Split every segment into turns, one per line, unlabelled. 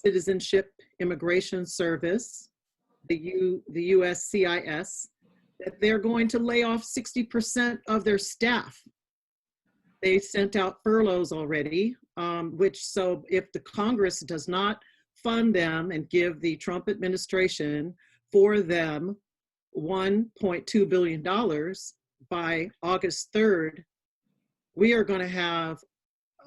Citizenship Immigration Service, the USCIS, that they're going to lay off 60% of their staff. They sent out furloughs already, so if the Congress does not fund them and give the Trump administration for them $1.2 billion by August 3rd, we are going to have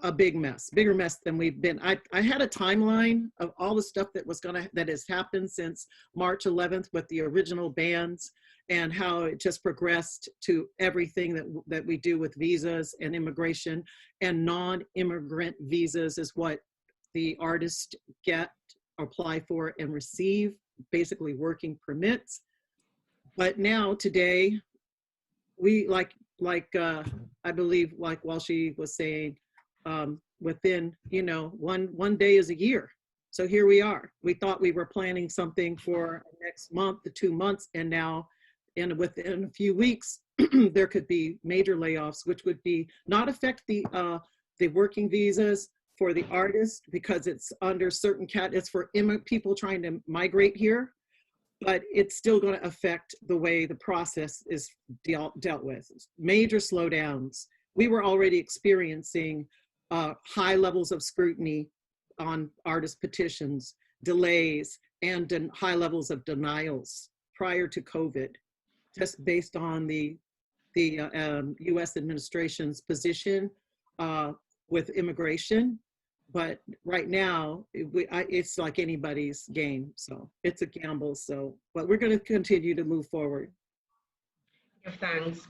a big mess, bigger mess than we've been. I had a timeline of all the stuff that has happened since March 11th with the original bans and how it just progressed to everything that we do with visas and immigration, and non-immigrant visas is what the artists get, apply for, and receive, basically working permits. But now today, we I believe, like Walshy was saying, within, one day is a year. So here we are. We thought we were planning something for next month to 2 months, and now within a few weeks, there could be major layoffs, which would not affect the working visas for the artists, because it's under certain it's for people trying to migrate here, but it's still going to affect the way the process is dealt with. Major slowdowns. We were already experiencing high levels of scrutiny on artist petitions, delays, and high levels of denials prior to COVID, just based on the U.S. administration's position with immigration. But right now, it's like anybody's game. So it's a gamble. But we're going to continue to move forward.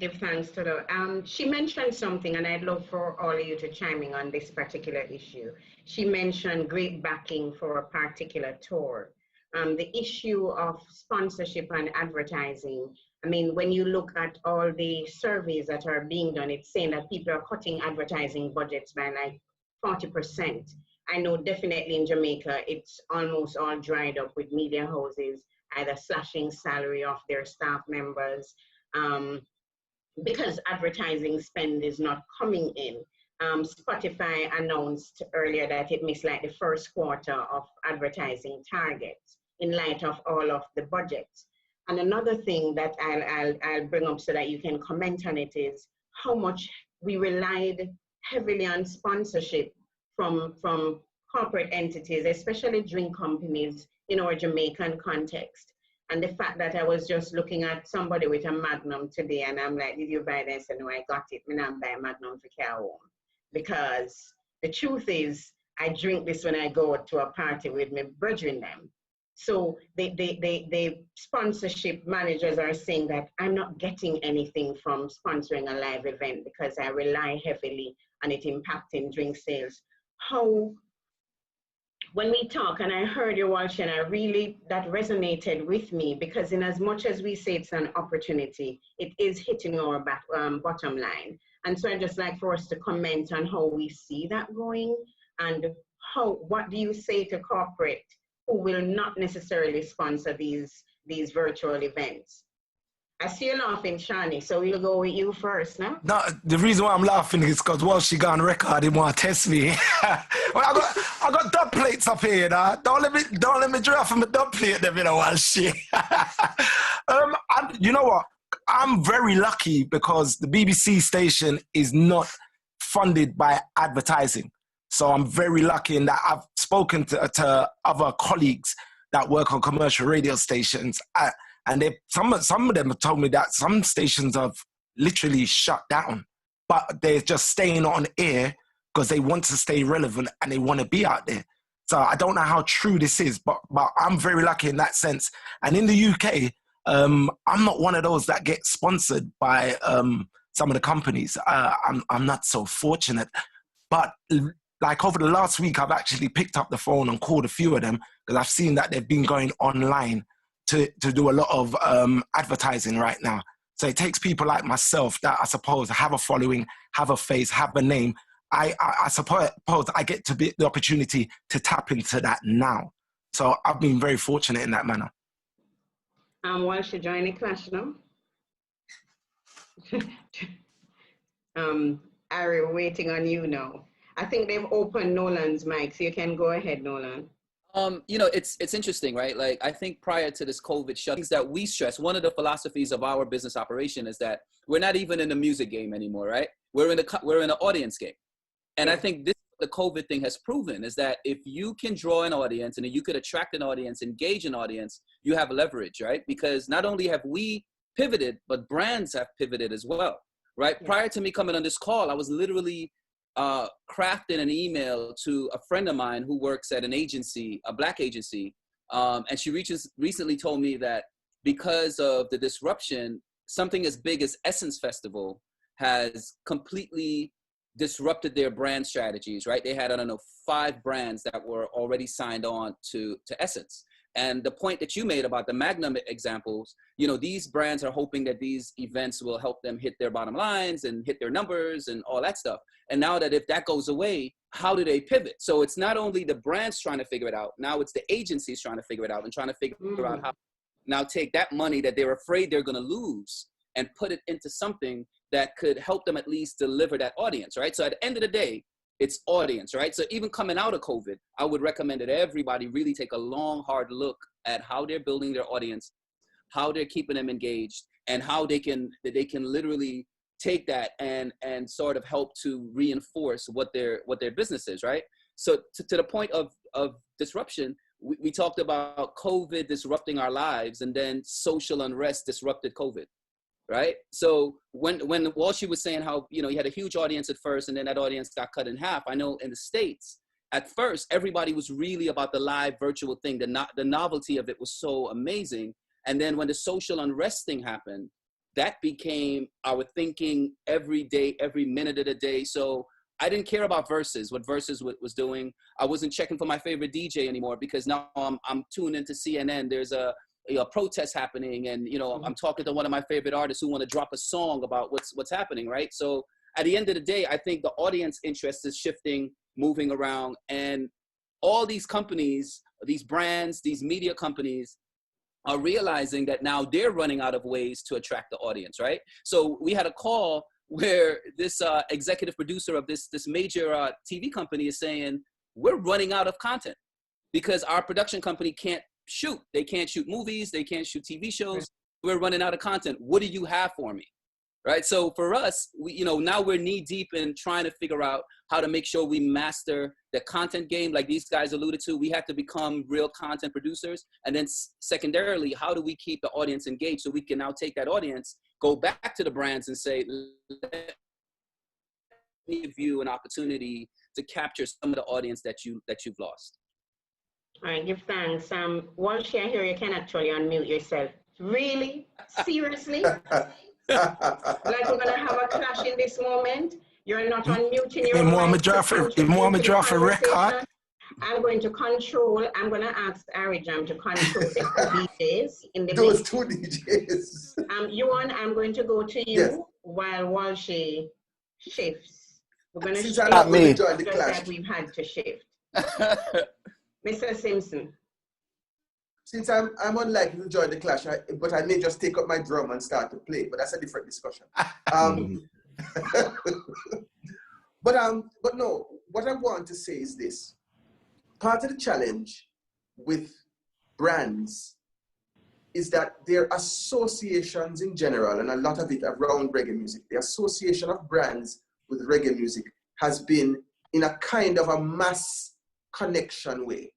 Give thanks to the, she mentioned something, and I'd love for all of you to chime in on this particular issue. She mentioned great backing for a particular tour. The issue of sponsorship and advertising. I mean, when you look at all the surveys that are being done, it's saying that people are cutting advertising budgets by like 40%. I know definitely in Jamaica, it's almost all dried up with media houses either slashing salary of their staff members, because advertising spend is not coming in. Spotify announced earlier that it missed like the first quarter of advertising targets in light of all of the budgets. And another thing that I'll bring up so that you can comment on it is how much we relied heavily on sponsorship from corporate entities, especially drink companies in our Jamaican context. And the fact that I was just looking at somebody with a Magnum today, and I'm like, did you buy this? And no, I got it. I don't buy a Magnum for car home. Because the truth is, I drink this when I go to a party with my brethren them. So the sponsorship managers are saying that I'm not getting anything from sponsoring a live event because I rely heavily on it impacting drink sales. When we talk, and I heard your Walsh, and that resonated with me, because in as much as we say it's an opportunity, it is hitting our bottom line. And so I'd just like for us to comment on how we see that going, and what do you say to corporate who will not necessarily sponsor these virtual events? I see you laughing, Shani, so we'll go with you first, no?
No, the reason why I'm laughing is because while she got on record, he want to test me. Well, I got dub plates up here, you know? Don't let me draw from the dub plate, them, you know, while she. You know what? I'm very lucky because the BBC station is not funded by advertising. So I'm very lucky in that I've spoken to other colleagues that work on commercial radio stations, and some of them have told me that some stations have literally shut down, but they're just staying on air because they want to stay relevant and they want to be out there. So I don't know how true this is, but I'm very lucky in that sense. And in the UK, I'm not one of those that get sponsored by some of the companies. I'm not so fortunate, but like over the last week, I've actually picked up the phone and called a few of them because I've seen that they've been going online to do a lot of advertising right now. So it takes people like myself that I suppose have a following, have a face, have a name. I suppose I get to be the opportunity to tap into that now. So I've been very fortunate in that manner.
While she join the clash now. Irie, we're waiting on you now. I think they've opened Nolan's mic, so you can go ahead, Nolan.
It's interesting, right? Like, I think prior to this COVID shut, things that we stress, one of the philosophies of our business operation is that we're not even in the music game anymore, right? We're in the audience game. And I think this, the COVID thing has proven, is that if you can draw an audience and you could attract an audience, engage an audience, you have leverage, right? Because not only have we pivoted, but brands have pivoted as well, right? Yeah. Prior to me coming on this call, I was literally crafting an email to a friend of mine who works at an agency, a Black agency. And she recently told me that because of the disruption, something as big as Essence Festival has completely disrupted their brand strategies, right? They had, 5 brands that were already signed on to Essence. And the point that you made about the Magnum examples, these brands are hoping that these events will help them hit their bottom lines and hit their numbers and all that stuff. And now that if that goes away, how do they pivot? So it's not only the brands trying to figure it out, now it's the agencies trying to figure it out and trying to figure out how now take that money that they're afraid they're going to lose and put it into something that could help them at least deliver that audience, right? So at the end of the day, it's audience, right? So even coming out of COVID, I would recommend that everybody really take a long, hard look at how they're building their audience, how they're keeping them engaged, and how they can literally take that and sort of help to reinforce what their business is, right? So to the point of disruption, we talked about COVID disrupting our lives, and then social unrest disrupted COVID. Right. So when Walshy was saying how, he had a huge audience at first and then that audience got cut in half. I know in the States, at first, everybody was really about the live virtual thing. The novelty of it was so amazing. And then when the social unrest thing happened, that became our thinking every day, every minute of the day. So I didn't care about Versus, what Versus was doing. I wasn't checking for my favorite DJ anymore because now I'm tuned into CNN. There's a protest happening, and I'm talking to one of my favorite artists who want to drop a song about what's happening, right? So at the end of the day, I think the audience interest is shifting, moving around, and all these companies, these brands, these media companies are realizing that now they're running out of ways to attract the audience, right? So we had a call where this executive producer of this major TV company is saying, we're running out of content because our production company can't shoot. They can't shoot movies. They can't shoot TV shows. We're running out of content. What do you have for me? Right. So for us, now we're knee deep in trying to figure out how to make sure we master the content game. Like these guys alluded to, we have to become real content producers. And then secondarily, how do we keep the audience engaged so we can now take that audience, go back to the brands and say, let me give you an opportunity to capture some of the audience that you've lost.
All right, give thanks. Walshy, I hear you can actually unmute yourself. Really? Seriously? Like we're gonna have a clash in this moment? You're not unmuting your mic to contribute to the conversation. I'm going to ask Irie to control the DJs in the
Those 2 DJs.
Yuan, I'm going to go to you while Walshy shifts. We're going to shift just that we've had to shift. Mr. Simpson.
Since I'm unlikely to join the clash, but I may just take up my drum and start to play, but that's a different discussion. But no, what I want to say is this. Part of the challenge with brands is that their associations in general, and a lot of it around reggae music, the association of brands with reggae music has been in a kind of a mass connection way.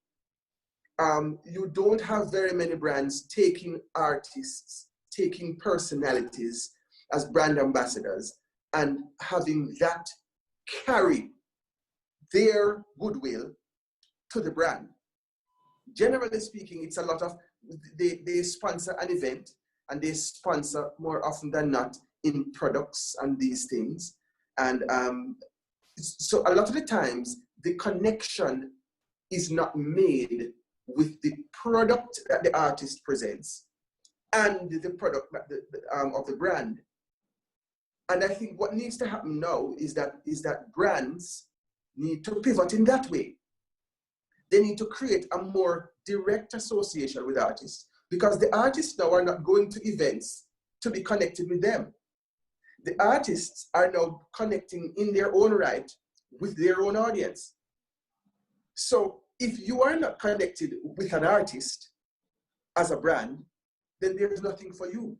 You don't have very many brands taking artists, taking personalities as brand ambassadors and having that carry their goodwill to the brand. Generally speaking, it's a lot of, they sponsor an event and they sponsor more often than not in products and these things. And so a lot of the times, the connection is not made with the product that the artist presents and the product of the brand. And I think what needs to happen now is that brands need to pivot in that way. They need to create a more direct association with artists because the artists now are not going to events to be connected with them. The artists are now connecting in their own right with their own audience. So if you are not connected with an artist as a brand, then there's nothing for you.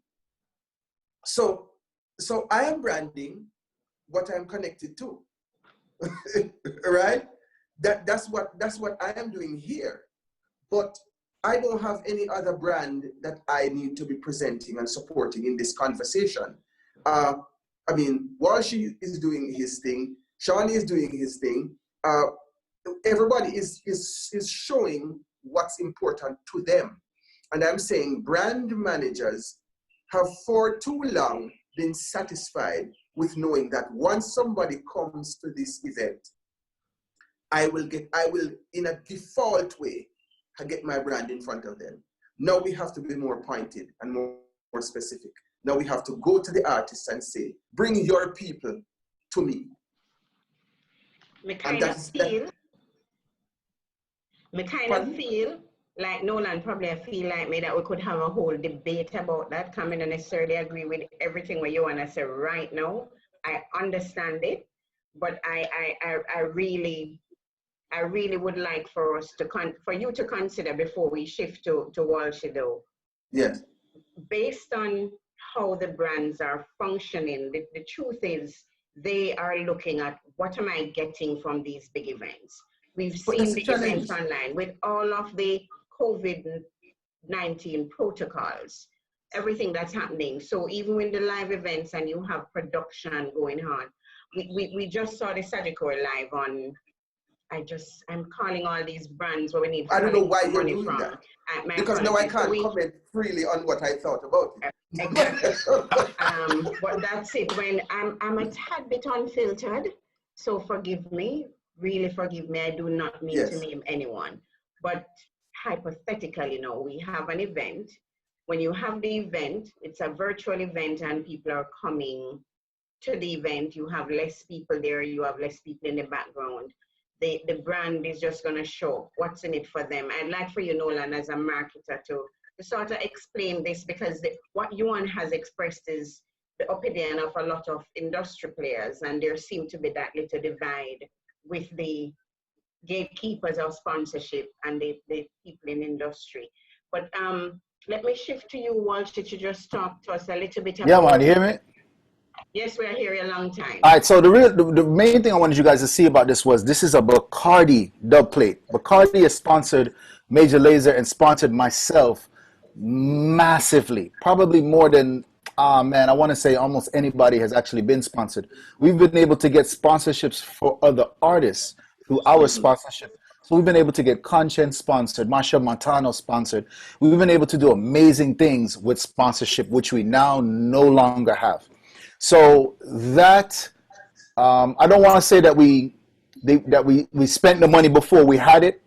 So I am branding what I'm connected to, right? That's what I am doing here. But I don't have any other brand that I need to be presenting and supporting in this conversation. I mean, Walshy is doing his thing, Shawnee is doing his thing. Everybody is showing what's important to them. And I'm saying brand managers have for too long been satisfied with knowing that once somebody comes to this event, I will in a default way, get my brand in front of them. Now we have to be more pointed and more specific. Now we have to go to the artists and say, bring your people to me.
Me kind of feel like Nolan probably feel like me that we could have a whole debate about that. I don't necessarily agree with everything what you want to say right now. I understand it, but I really would like for us to for you to consider before we shift to Walshy though.
Yes.
Based on how the brands are functioning, the truth is they are looking at what am I getting from these big events. We've seen the events online with all of the COVID-19 protocols, everything that's happening. So even with the live events and you have production going on, we just saw the Sagicor live on, I'm calling all these brands where we need.
I don't know why you're doing that. Because now I can't comment freely on what I thought about it.
Exactly. But that's it. When I'm a tad bit unfiltered, so forgive me, really forgive me. I do not mean to name anyone. But hypothetically, we have an event. When you have the event, it's a virtual event and people are coming to the event. You have less people there. You have less people in the background. The brand is just going to show what's in it for them. I'd like for you, Nolan, as a marketer, to sort of explain this, because what Yuan has expressed is the opinion of a lot of industry players, and there seem to be that little divide with the gatekeepers of sponsorship and the people in industry. But let me shift to you, Walshy, to just talk to us a little bit about...
Yeah, man, you hear me?
Yes, we're here a long time.
All right, so the main thing I wanted you guys to see about this is a Bacardi dub plate. Bacardi has sponsored Major Lazer and sponsored myself massively, probably more than I want to say almost anybody has actually been sponsored. We've been able to get sponsorships for other artists through our sponsorship. So we've been able to get Conscience sponsored, Masha Montano sponsored. We've been able to do amazing things with sponsorship, which we now no longer have. So that I don't want to say that we spent the money before we had it,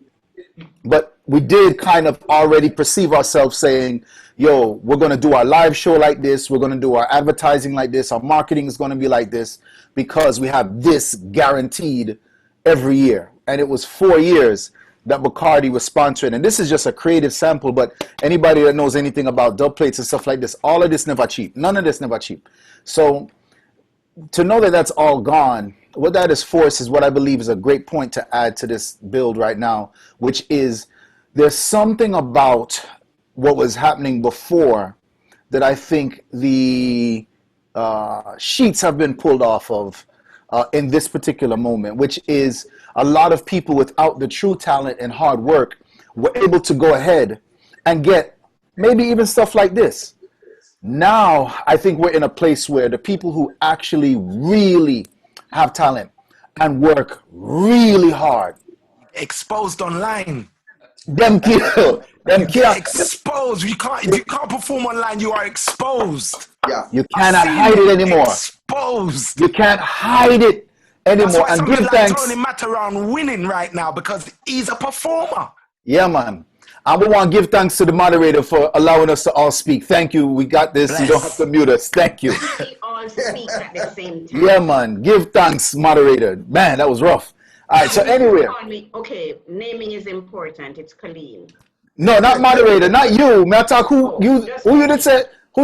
but we did kind of already perceive ourselves saying, yo, we're going to do our live show like this. We're going to do our advertising like this. Our marketing is going to be like this because we have this guaranteed every year. And it was 4 years that Bacardi was sponsoring. And this is just a creative sample, but anybody that knows anything about dub plates and stuff like this, all of this never cheap. None of this never cheap. So to know that that's all gone, what that is forced is what I believe is a great point to add to this build right now, which is there's something about what was happening before that I think the sheets have been pulled off of in this particular moment, which is a lot of people without the true talent and hard work were able to go ahead and get maybe even stuff like this. Now, I think we're in a place where the people who actually really have talent and work really hard.
Exposed online.
Them kill.
Exposed. If you can't perform online, you are exposed.
Yeah.
You cannot hide it anymore.
Exposed.
You can't hide it anymore.
That's why
and give
like
thanks.
Tony Matterhorn winning right now because he's a performer.
Yeah, man. And we want to give thanks to the moderator for allowing us to all speak. Thank you. We got this.
Bless.
You don't have to mute us. Thank you.
We all speak at the same time.
Yeah, man. Give thanks, moderator. Man, that was rough. All right, so anyway.
Okay, naming is important. It's Colleen.
No, not moderator, not you. May I talk who you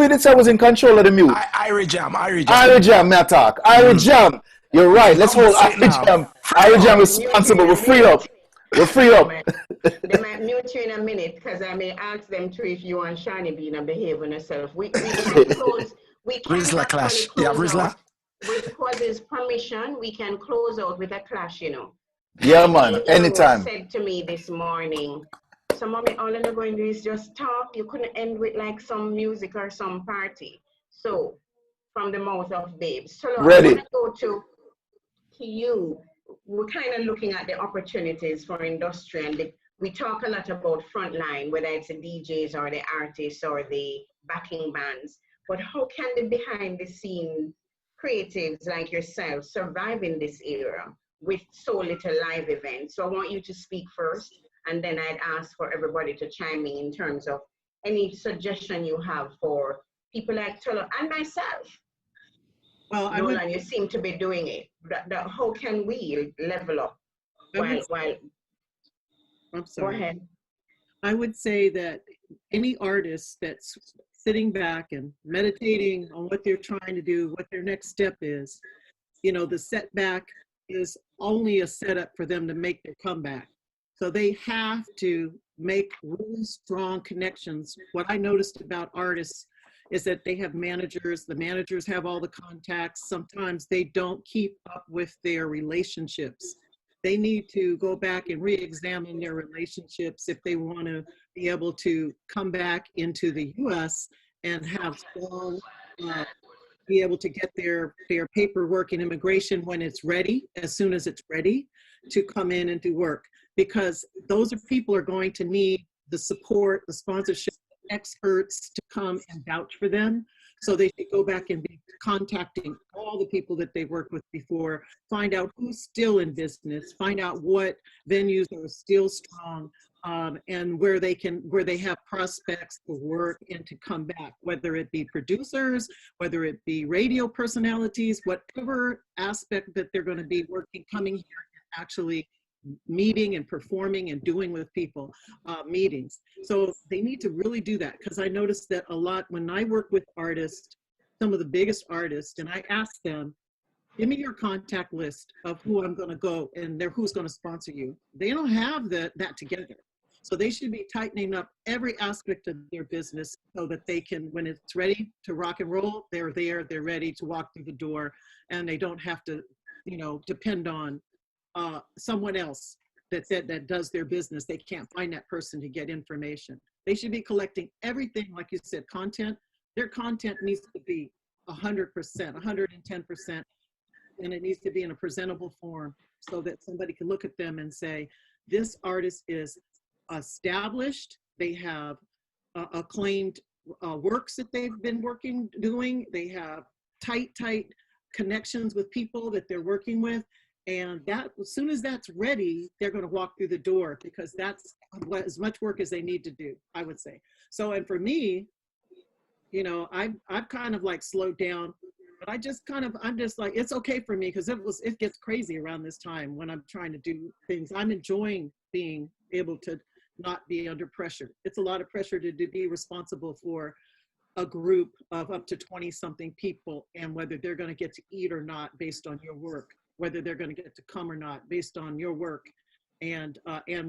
did say was in control of the mute?
Irie Jam.
Irie Jam, may I talk? Irie Jam. You're right. Let's hold Irie Jam. Irie Jam responsible. We're free up. We're free up.
They might mute you in a minute because I may ask them to if you and Shani being a behaving yourself. We can close. We can
Rizla
actually
clash. Yeah,
close
Rizla.
out with Quaz's permission. We can close out with a clash, you know.
Yeah, man.
Irie
Anytime.
said to me this morning, so mommy, all I'm going to do is just talk. You couldn't end with like some music or some party. So from the mouth of babes. So I
Ready.
want to go to you. We're kind of looking at the opportunities for industry, and we talk a lot about frontline, whether it's the DJs or the artists or the backing bands. But how can the behind the scene creatives like yourself survive in this era with so little live events? So I want you to speak first, and then I'd ask for everybody to chime in terms of any suggestion you have for people like Tolo and myself.
Well,
Nolan, you seem to be doing it. How can we level up?
I'm sorry.
Go ahead.
I would say that any artist that's sitting back and meditating on what they're trying to do, what their next step is, you know, the setback is only a setup for them to make their comeback. So they have to make really strong connections. What I noticed about artists is that they have managers. The managers have all the contacts. Sometimes they don't keep up with their relationships. They need to go back and re-examine their relationships if they want to be able to come back into the U.S. and have strong, be able to get their paperwork and immigration when it's ready, as soon as it's ready to come in and do work. Because those are people are going to need the support, the sponsorship, experts to come and vouch for them. So they should go back and be contacting all the people that they've worked with before, find out who's still in business, find out what venues are still strong, and where they have prospects for work and to come back, whether it be producers, whether it be radio personalities, whatever aspect that they're going to be working, coming here and actually meeting and performing and doing with people, meetings. So they need to really do that, because I noticed that a lot when I work with artists, some of the biggest artists, and I ask them, give me your contact list of who I'm going to go and who's going to sponsor you. They don't have that together. So they should be tightening up every aspect of their business so that they can, when it's ready to rock and roll, they're there, they're ready to walk through the door, and they don't have to, you know, depend on someone else that does their business. They can't find that person to get information. They should be collecting everything, like you said, content. Their content needs to be 100%, 110%, and it needs to be in a presentable form so that somebody can look at them and say, this artist is established, they have acclaimed works that they've been doing, they have tight connections with people that they're working with. And that, as soon as that's ready, they're going to walk through the door, because that's as much work as they need to do, I would say. So, and for me, you know, I've kind of like slowed down, but I'm just like, it's okay for me, because it gets crazy around this time when I'm trying to do things. I'm enjoying being able to not be under pressure. It's a lot of pressure to be responsible for a group of up to 20 something people, and whether they're going to get to eat or not based on your work, whether they're going to get to come or not based on your work, and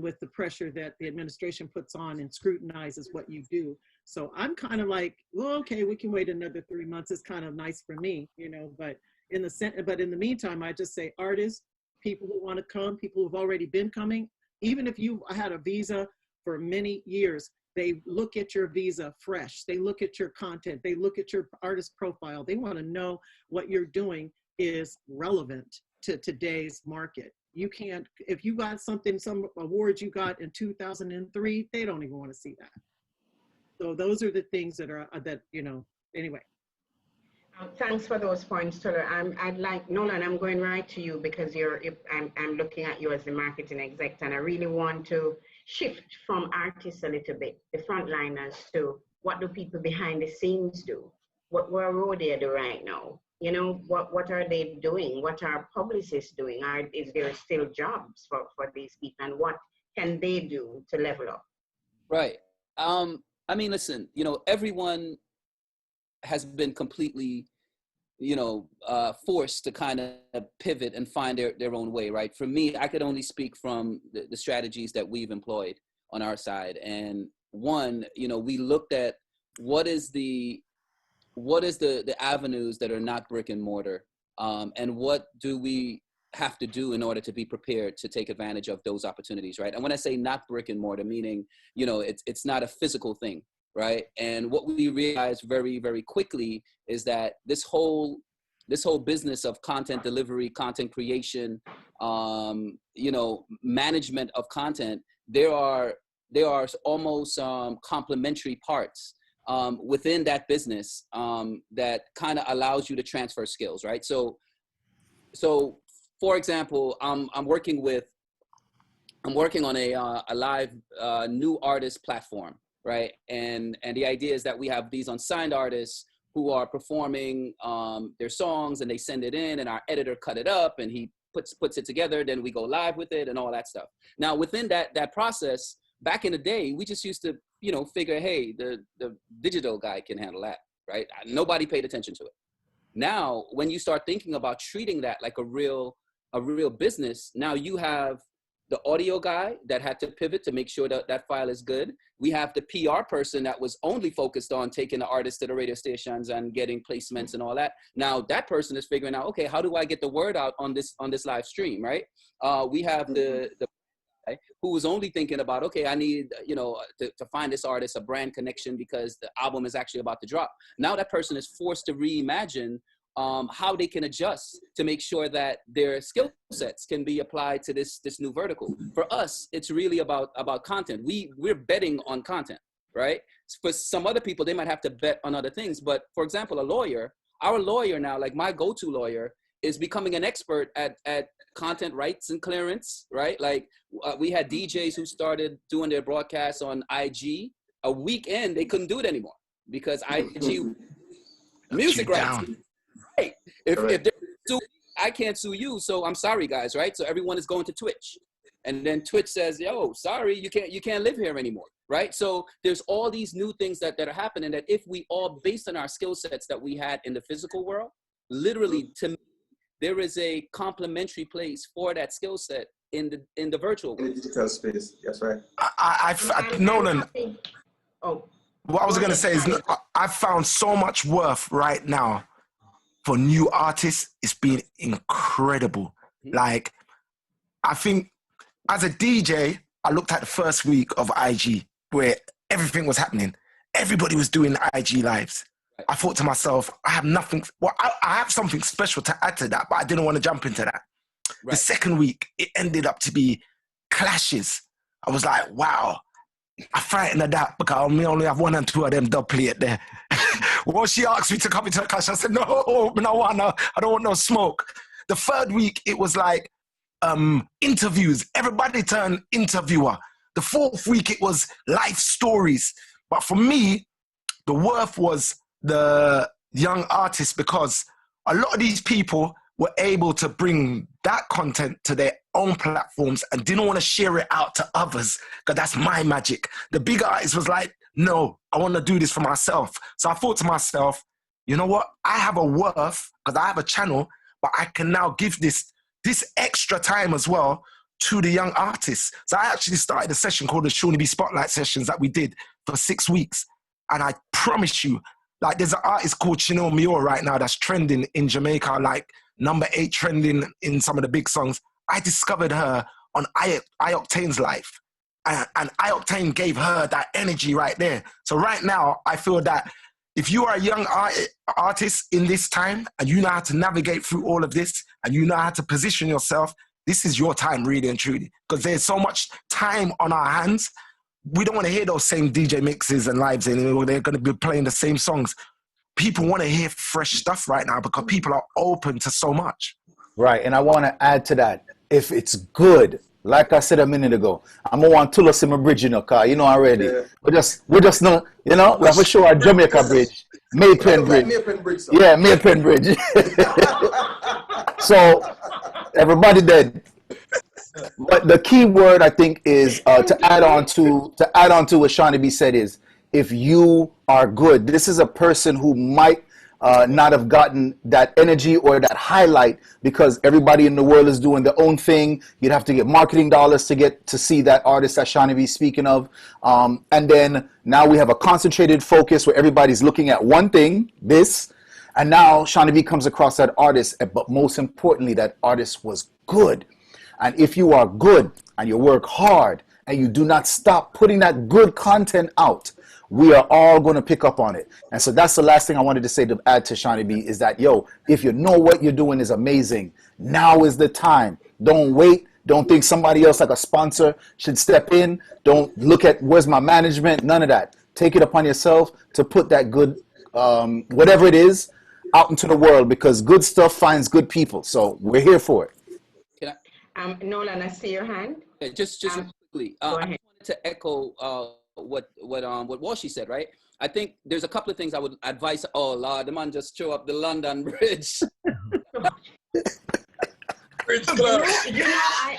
with the pressure that the administration puts on and scrutinizes what you do. So I'm kind of like, well, okay, we can wait another 3 months. It's kind of nice for me, you know, but in the meantime, I just say artists, people who want to come, people who've already been coming, even if you had a visa for many years, they look at your visa fresh. They look at your content. They look at your artist profile. They want to know what you're doing is relevant to today's market. You can't, if you got some awards you got in 2003, they don't even want to see that. So those are the things that you know, anyway.
Thanks for those points, Tolo. I'd like, Nolan, I'm going right to you, because I'm looking at you as the marketing exec, and I really want to shift from artists a little bit, the frontliners, to what do people behind the scenes do? What road they do right now? You know, what are they doing? What are publicists doing? Is there still jobs for these people? And what can they do to level up?
Right. I mean, listen, you know, everyone has been completely forced to kind of pivot and find their own way, right? For me, I could only speak from the strategies that we've employed on our side. And one, we looked at what is the avenues that are not brick and mortar, and what do we have to do in order to be prepared to take advantage of those opportunities, right? And when I say not brick and mortar, meaning, it's not a physical thing, right? And what we realized very, very quickly is that this whole business of content delivery, content creation, management of content, there are almost complementary parts within that business that kind of allows you to transfer skills, right? So for example, I'm working on a live new artist platform, right? And the idea is that we have these unsigned artists who are performing their songs, and they send it in, and our editor cut it up, and he puts it together. Then we go live with it and all that stuff. Now, within that process, back in the day, we just used to, figure, hey, the digital guy can handle that, right? Nobody paid attention to it. Now, when you start thinking about treating that like a real business, now you have the audio guy that had to pivot to make sure that that file is good. We have the PR person that was only focused on taking the artists to the radio stations and getting placements and all that. Now that person is figuring out, okay, how do I get the word out on this live stream, right? We have the guy who was only thinking about, okay, I need, to find this artist a brand connection because the album is actually about to drop. Now that person is forced to reimagine how they can adjust to make sure that their skill sets can be applied to this new vertical. For us, it's really about content. We're betting on content, right? For some other people, they might have to bet on other things. But for example, our lawyer now, like my go-to lawyer, is becoming an expert at content rights and clearance, right? Like we had DJs who started doing their broadcasts on IG. A weekend, they couldn't do it anymore because IG music rights. Right. If they're suing, I can't sue you, so I'm sorry, guys, right? So everyone is going to Twitch, and then Twitch says, "Yo, sorry, you can't live here anymore," right? So there's all these new things that are happening that if we all, based on our skill sets that we had in the physical world, literally, to me, there is a complementary place for that skill set in the virtual world.
In the digital space, that's right.
Nolan.
Oh,
What I was going to say is I've found so much worth right now for new artists. It's been incredible. Like, I think as a DJ, I looked at the first week of IG where everything was happening. Everybody was doing IG lives. I thought to myself, I have nothing. Well, I have something special to add to that, but I didn't want to jump into that. Right. The second week, it ended up to be clashes. I was like, wow. I frightened of that because we only have one and two of them dub plate there. Well, she asked me to come into the clash. I said, no, I don't want no smoke. The third week, it was like interviews. Everybody turned interviewer. The fourth week, it was life stories. But for me, the worth was the young artists because a lot of these people were able to bring that content to their own platforms and didn't want to share it out to others because that's my magic. The big artist was like, no, I want to do this for myself. So I thought to myself, you know what? I have a worth because I have a channel, but I can now give this extra time as well to the young artists. So I actually started a session called the Shawnee B Spotlight Sessions that we did for 6 weeks. And I promise you, like there's an artist called Chinel Mior right now that's trending in Jamaica, like number 8 trending in some of the big songs. I discovered her on iOctane's life. And iOctane gave her that energy right there. So right now, I feel that if you are a young artist in this time and you know how to navigate through all of this and you know how to position yourself, this is your time really and truly. Because there's so much time on our hands. We don't want to hear those same DJ mixes and lives anymore. They're going to be playing the same songs. People want to hear fresh stuff right now because people are open to so much.
Right, and I want to add to that. If it's good, like I said a minute ago, I'm going to want Tulos in my bridge, because you know already. Yeah. We're just not, we have to show our Jamaica bridge. Maypen Bridge. Maypen Bridge. Yeah, Maypen Bridge. So, everybody dead. But the key word I think is to add on to what Shawnee B said is if you are good. This is a person who might not have gotten that energy or that highlight because everybody in the world is doing their own thing. You'd have to get marketing dollars to get to see that artist that Shawnee B speaking of. And then now we have a concentrated focus where everybody's looking at one thing, this. And now Shawnee B comes across that artist, but most importantly, that artist was good. And if you are good and you work hard and you do not stop putting that good content out, we are all going to pick up on it. And so that's the last thing I wanted to say to add to Shawnee B is that, yo, if you know what you're doing is amazing, now is the time. Don't wait. Don't think somebody else like a sponsor should step in. Don't look at where's my management. None of that. Take it upon yourself to put that good, whatever it is, out into the world because good stuff finds good people. So we're here for it.
Can
Nolan, I see your hand.
I, just quickly, I wanted to echo what Walshy said, right? I think there's a couple of things I would advise. Oh Lord, the man just threw up the London Bridge.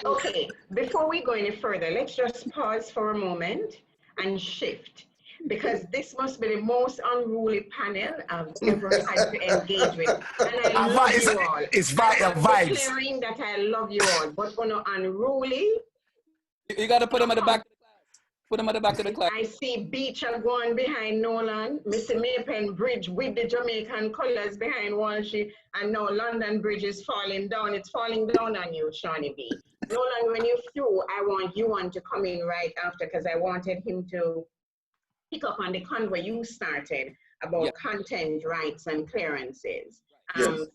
Okay, before we go any further, let's just pause for a moment and shift. Because this must be the most unruly panel I've ever had to engage with. And I love you all.
It's vibes.
Declaring that I love you all, but on unruly.
You got to put them at the back. Put them at the back of the class.
I see Beecher going behind Nolan, Mr. Maypen Bridge with the Jamaican colors behind Walshy, and now London Bridge is falling down. It's falling down on you, Shawnee B. Nolan, when you threw, I want you to come in right after because I wanted him to pick up on the convo you started about content rights and clearances.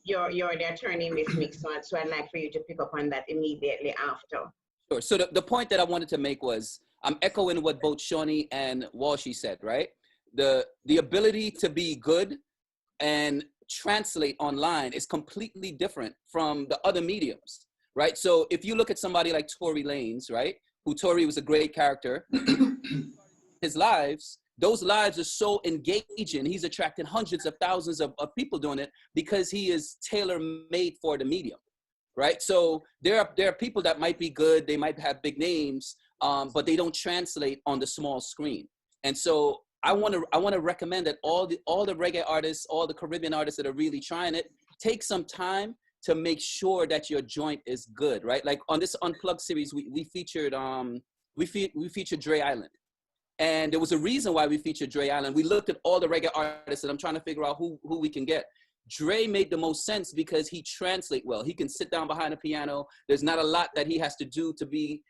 You're the attorney in this mix, so I'd like for you to pick up on that immediately after.
Sure. So the point that I wanted to make was, I'm echoing what both Shawnee and Walshy said, right? The ability to be good and translate online is completely different from the other mediums, right? So if you look at somebody like Tory Lanez, right? Tory was a great character. His lives, those lives are so engaging. He's attracted hundreds of thousands of people doing it because he is tailor-made for the medium, right? So there are people that might be good, they might have big names, but they don't translate on the small screen. And so I want to recommend that all the reggae artists, all the Caribbean artists that are really trying it, take some time to make sure that your joint is good, right? Like on this Unplugged series, we featured Dre Island. And there was a reason why we featured Dre Island. We looked at all the reggae artists and I'm trying to figure out who we can get. Dre made the most sense because he translates well. He can sit down behind a piano. There's not a lot that he has to do to be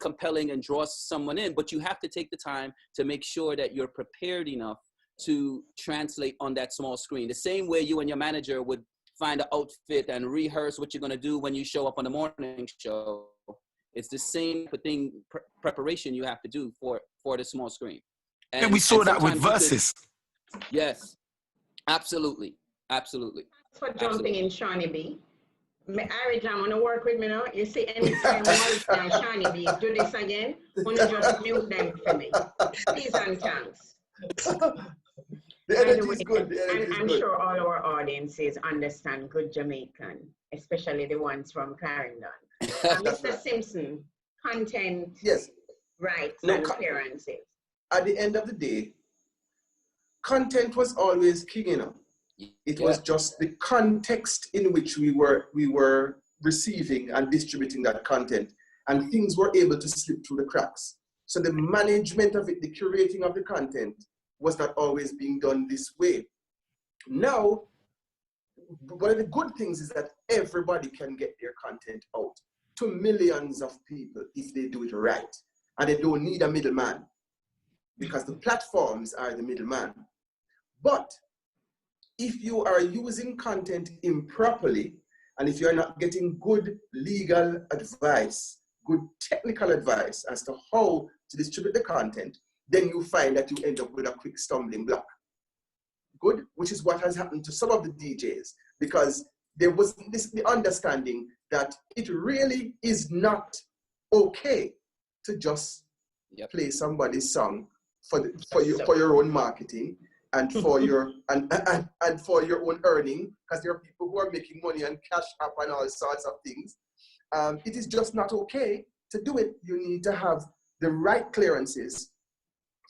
compelling and draw someone in, but you have to take the time to make sure that you're prepared enough to translate on that small screen. The same way you and your manager would find an outfit and rehearse what you're gonna do when you show up on the morning show. It's the same thing, preparation you have to do for the small screen.
And we saw that with Versus.
Yes, absolutely.
Thanks for jumping in, Shawnee B. Irie, I want to work with me now. You see, anytime Maurice and Shawnee B do this again, want to just mute them for me. Peace and thanks.
The energy is good.
I'm sure all our audiences understand good Jamaican, especially the ones from Clarendon. Mr. Simpson, content rights and clearances.
At the end of the day, content was always king, you know. It was just the context in which we were receiving and distributing that content, and things were able to slip through the cracks. So the management of it, the curating of the content, was not always being done this way. Now, one of the good things is that everybody can get their content out to millions of people if they do it right, and they don't need a middleman because the platforms are the middleman. But if you are using content improperly, and if you're not getting good legal advice, good technical advice as to how to distribute the content, then you find that you end up with a quick stumbling block. Good, which is what has happened to some of the DJs, because there was the understanding that it really is not okay to just play somebody's song for your own marketing and for your and for your own earning, because there are people who are making money and cash up and all sorts of things. It is just not okay to do it. You need to have the right clearances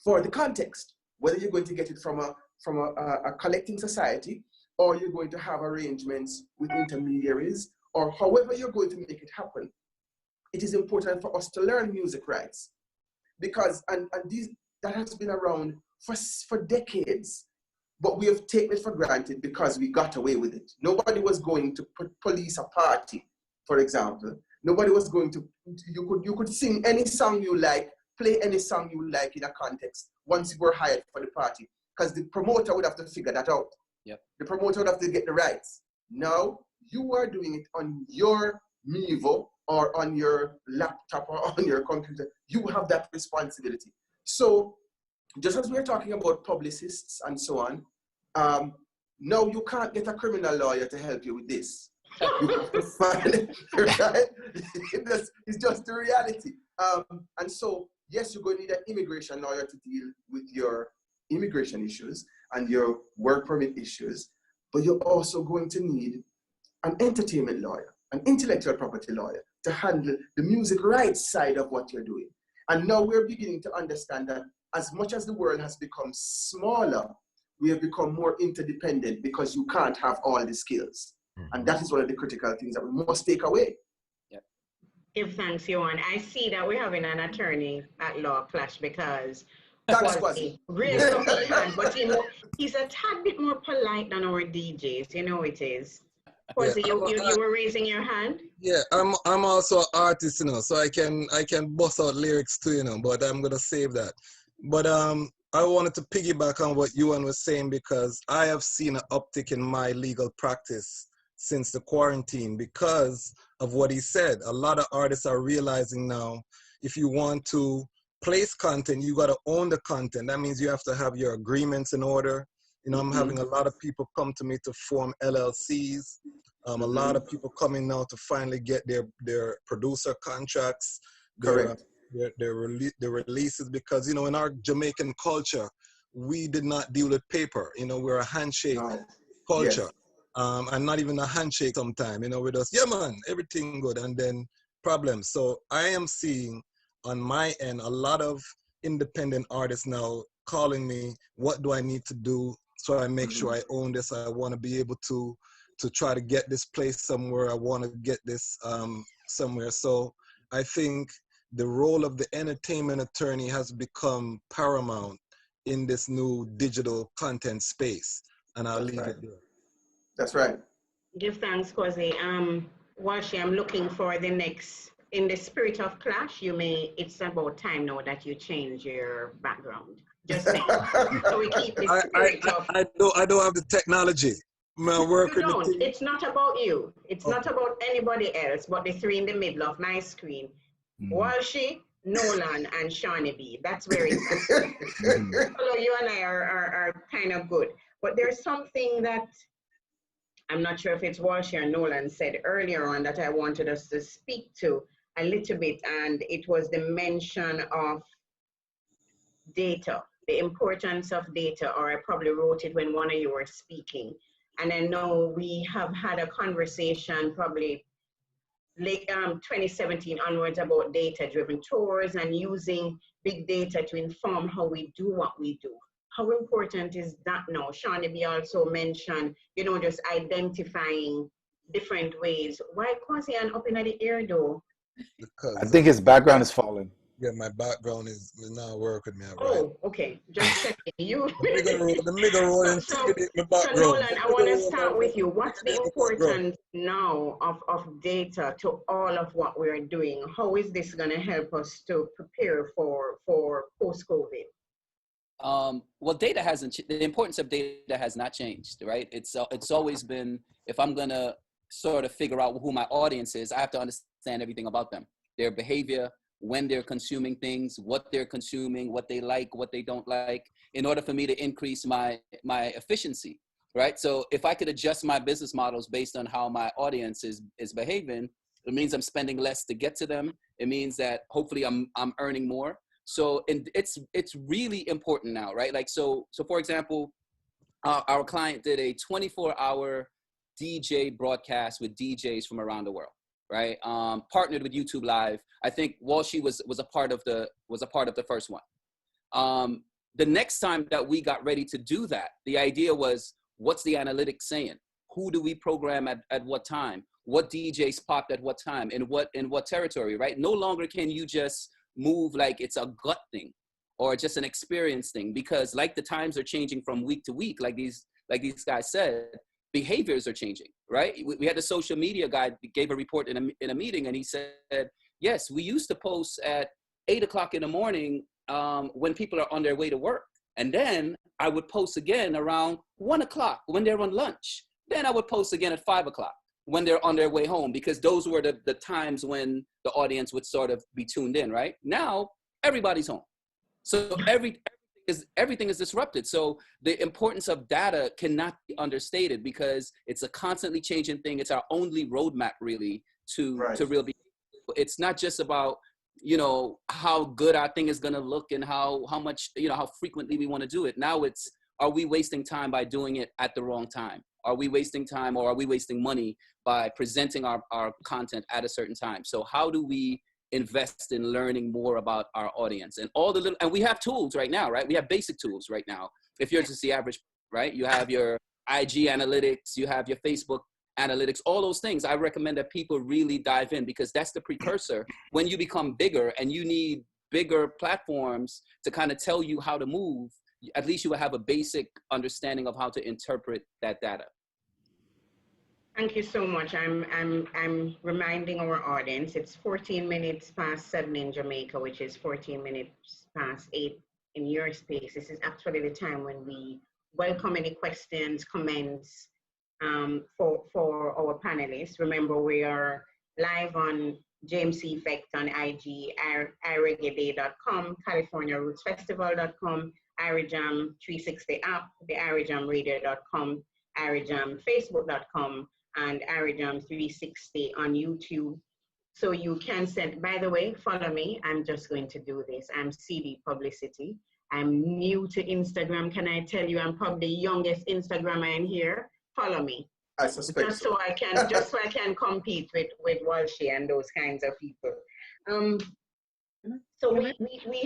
for the context, whether you're going to get it from a collecting society, or you're going to have arrangements with intermediaries, or however you're going to make it happen. It is important for us to learn music rights, because that has been around for decades, but we have taken it for granted because we got away with it. Nobody was going to police a party, for example. Nobody was going to, you could sing any song you like, play any song you like in a context once you were hired for the party, because the promoter would have to figure that out.
Yep.
The promoter would have to get the rights. Now, you are doing it on your Mevo or on your laptop or on your computer. You have that responsibility. So, just as we're talking about publicists and so on, no, you can't get a criminal lawyer to help you with this. You have to find it, right? It's just the reality. And so, yes, you're going to need an immigration lawyer to deal with your immigration issues and your work permit issues, but you're also going to need an entertainment lawyer, an intellectual property lawyer to handle the music rights side of what you're doing. And now we're beginning to understand that as much as the world has become smaller, we have become more interdependent because you can't have all the skills. And that is one of the critical things that we must take away.
Yep.
Give thanks, Johan. I see that we're having an attorney at law clash because really but he's a tad bit more polite than our DJs. You know it is. Quasi, you were raising your hand?
Yeah, I'm also an artist, so I can bust out lyrics too, but I'm gonna save that. But I wanted to piggyback on what Ewan was saying, because I have seen an uptick in my legal practice since the quarantine because of what he said. A lot of artists are realizing now, if you want to place content, you got to own the content. That means you have to have your agreements in order. I'm having a lot of people come to me to form LLCs. A lot of people coming now to finally get their producer contracts, their releases, because in our Jamaican culture, we did not deal with paper. We're a handshake culture.
Yes.
And not even a handshake sometimes, with us, yeah man, everything good, and then problems. So I am seeing on my end a lot of independent artists now calling me, what do I need to do so I make sure I own this? I want to be able to try to get this place somewhere. I want to get this somewhere. So I think the role of the entertainment attorney has become paramount in this new digital content space. And I'll leave it there.
That's right.
Give thanks, Quasi. Walshy, I'm looking for the next, in the spirit of clash, it's about time now that you change your background. Just saying. So we keep the spirit of...
I don't have the technology.
It's not about you. It's not about anybody else, but the three in the middle of my screen. Walshy, Nolan, and Shawnee B. That's very good. Although you and I are kind of good. But there's something that I'm not sure if it's Walshy or Nolan said earlier on that I wanted us to speak to a little bit, and it was the mention of data, the importance of data, or I probably wrote it when one of you were speaking. And I know we have had a conversation probably late 2017 onwards about data-driven tours and using big data to inform how we do what we do. How important is that now? Shawnee B also mentioned, just identifying different ways. Why Quasi and up in the air though?
Because
I think his background is falling.
Yeah, my background is not working with me.
Oh, okay. Just checking.
The middle road and
so
background.
Nolan, I want to start with you. What's the importance now of data to all of what we're doing? How is this going to help us to prepare for post-COVID?
Well, the importance of data has not changed, right? It's always been, if I'm going to sort of figure out who my audience is, I have to understand everything about them, their behavior, when they're consuming things, what they're consuming, what they like, what they don't like, in order for me to increase my efficiency, right? So if I could adjust my business models based on how my audience is behaving, it means I'm spending less to get to them. It means that hopefully I'm earning more. So it's really important now, right? Like, so for example, our client did a 24-hour DJ broadcast with DJs from around the world, right? Partnered with YouTube Live. I think Walshy was a part of the first one. The next time that we got ready to do that, the idea was, what's the analytics saying? Who do we program at what time? What DJs popped at what time? In what territory, right? No longer can you just move like it's a gut thing or just an experience thing, because like the times are changing from week to week, like these guys said, behaviors are changing, right? We had the social media guy gave a report in a meeting, and he said, yes, we used to post at 8 o'clock in the morning when people are on their way to work. And then I would post again around 1 o'clock when they're on lunch. Then I would post again at 5 o'clock when they're on their way home, because those were the times when the audience would sort of be tuned in, right? Now, everybody's home. So everything is disrupted. So the importance of data cannot be understated, because it's a constantly changing thing. It's our only roadmap really to real behavior. It's not just about, you know, how good our thing is going to look and how much, you know, how frequently we want to do it. Now it's, are we wasting time by doing it at the wrong time? Are we wasting time, or are we wasting money by presenting our content at a certain time? So how do we invest in learning more about our audience and all the little, and we have tools right now, right? We have basic tools right now. If you're just the average, right? You have your IG analytics, you have your Facebook analytics, all those things. I recommend that people really dive in, because that's the precursor. When you become bigger and you need bigger platforms to kind of tell you how to move, at least you will have a basic understanding of how to interpret that data.
Thank you so much. I'm reminding our audience, it's 14 minutes past 7 in Jamaica, which is 14 minutes past 8 in your space. This is actually the time when we welcome any questions, comments for our panelists. Remember, we are live on James Effect on IG, ireggaeday.com, CaliforniaRootsFestival.com, IrieJam 360 app, the IrieJamRadio.com, IrieJam Facebook.com, and IrieJam 360 on YouTube. So you can send, by the way, follow me. I'm just going to do this. I'm CD Publicity. I'm new to Instagram. Can I tell you, I'm probably the youngest Instagrammer in here. Follow me.
I suspect
just so I can compete with Walshy and those kinds of people. So we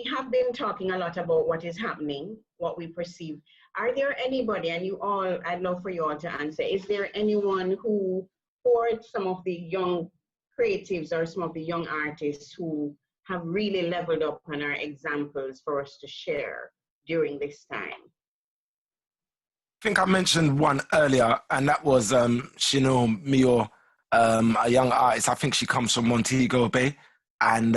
have been talking a lot about what is happening, what we perceive. Are there anybody, and you all, I'd love for you all to answer, is there anyone who, or some of the young creatives or some of the young artists who have really leveled up and are examples for us to share during this time?
I think I mentioned one earlier, and that was Shino Mio, a young artist. I think she comes from Montego Bay, and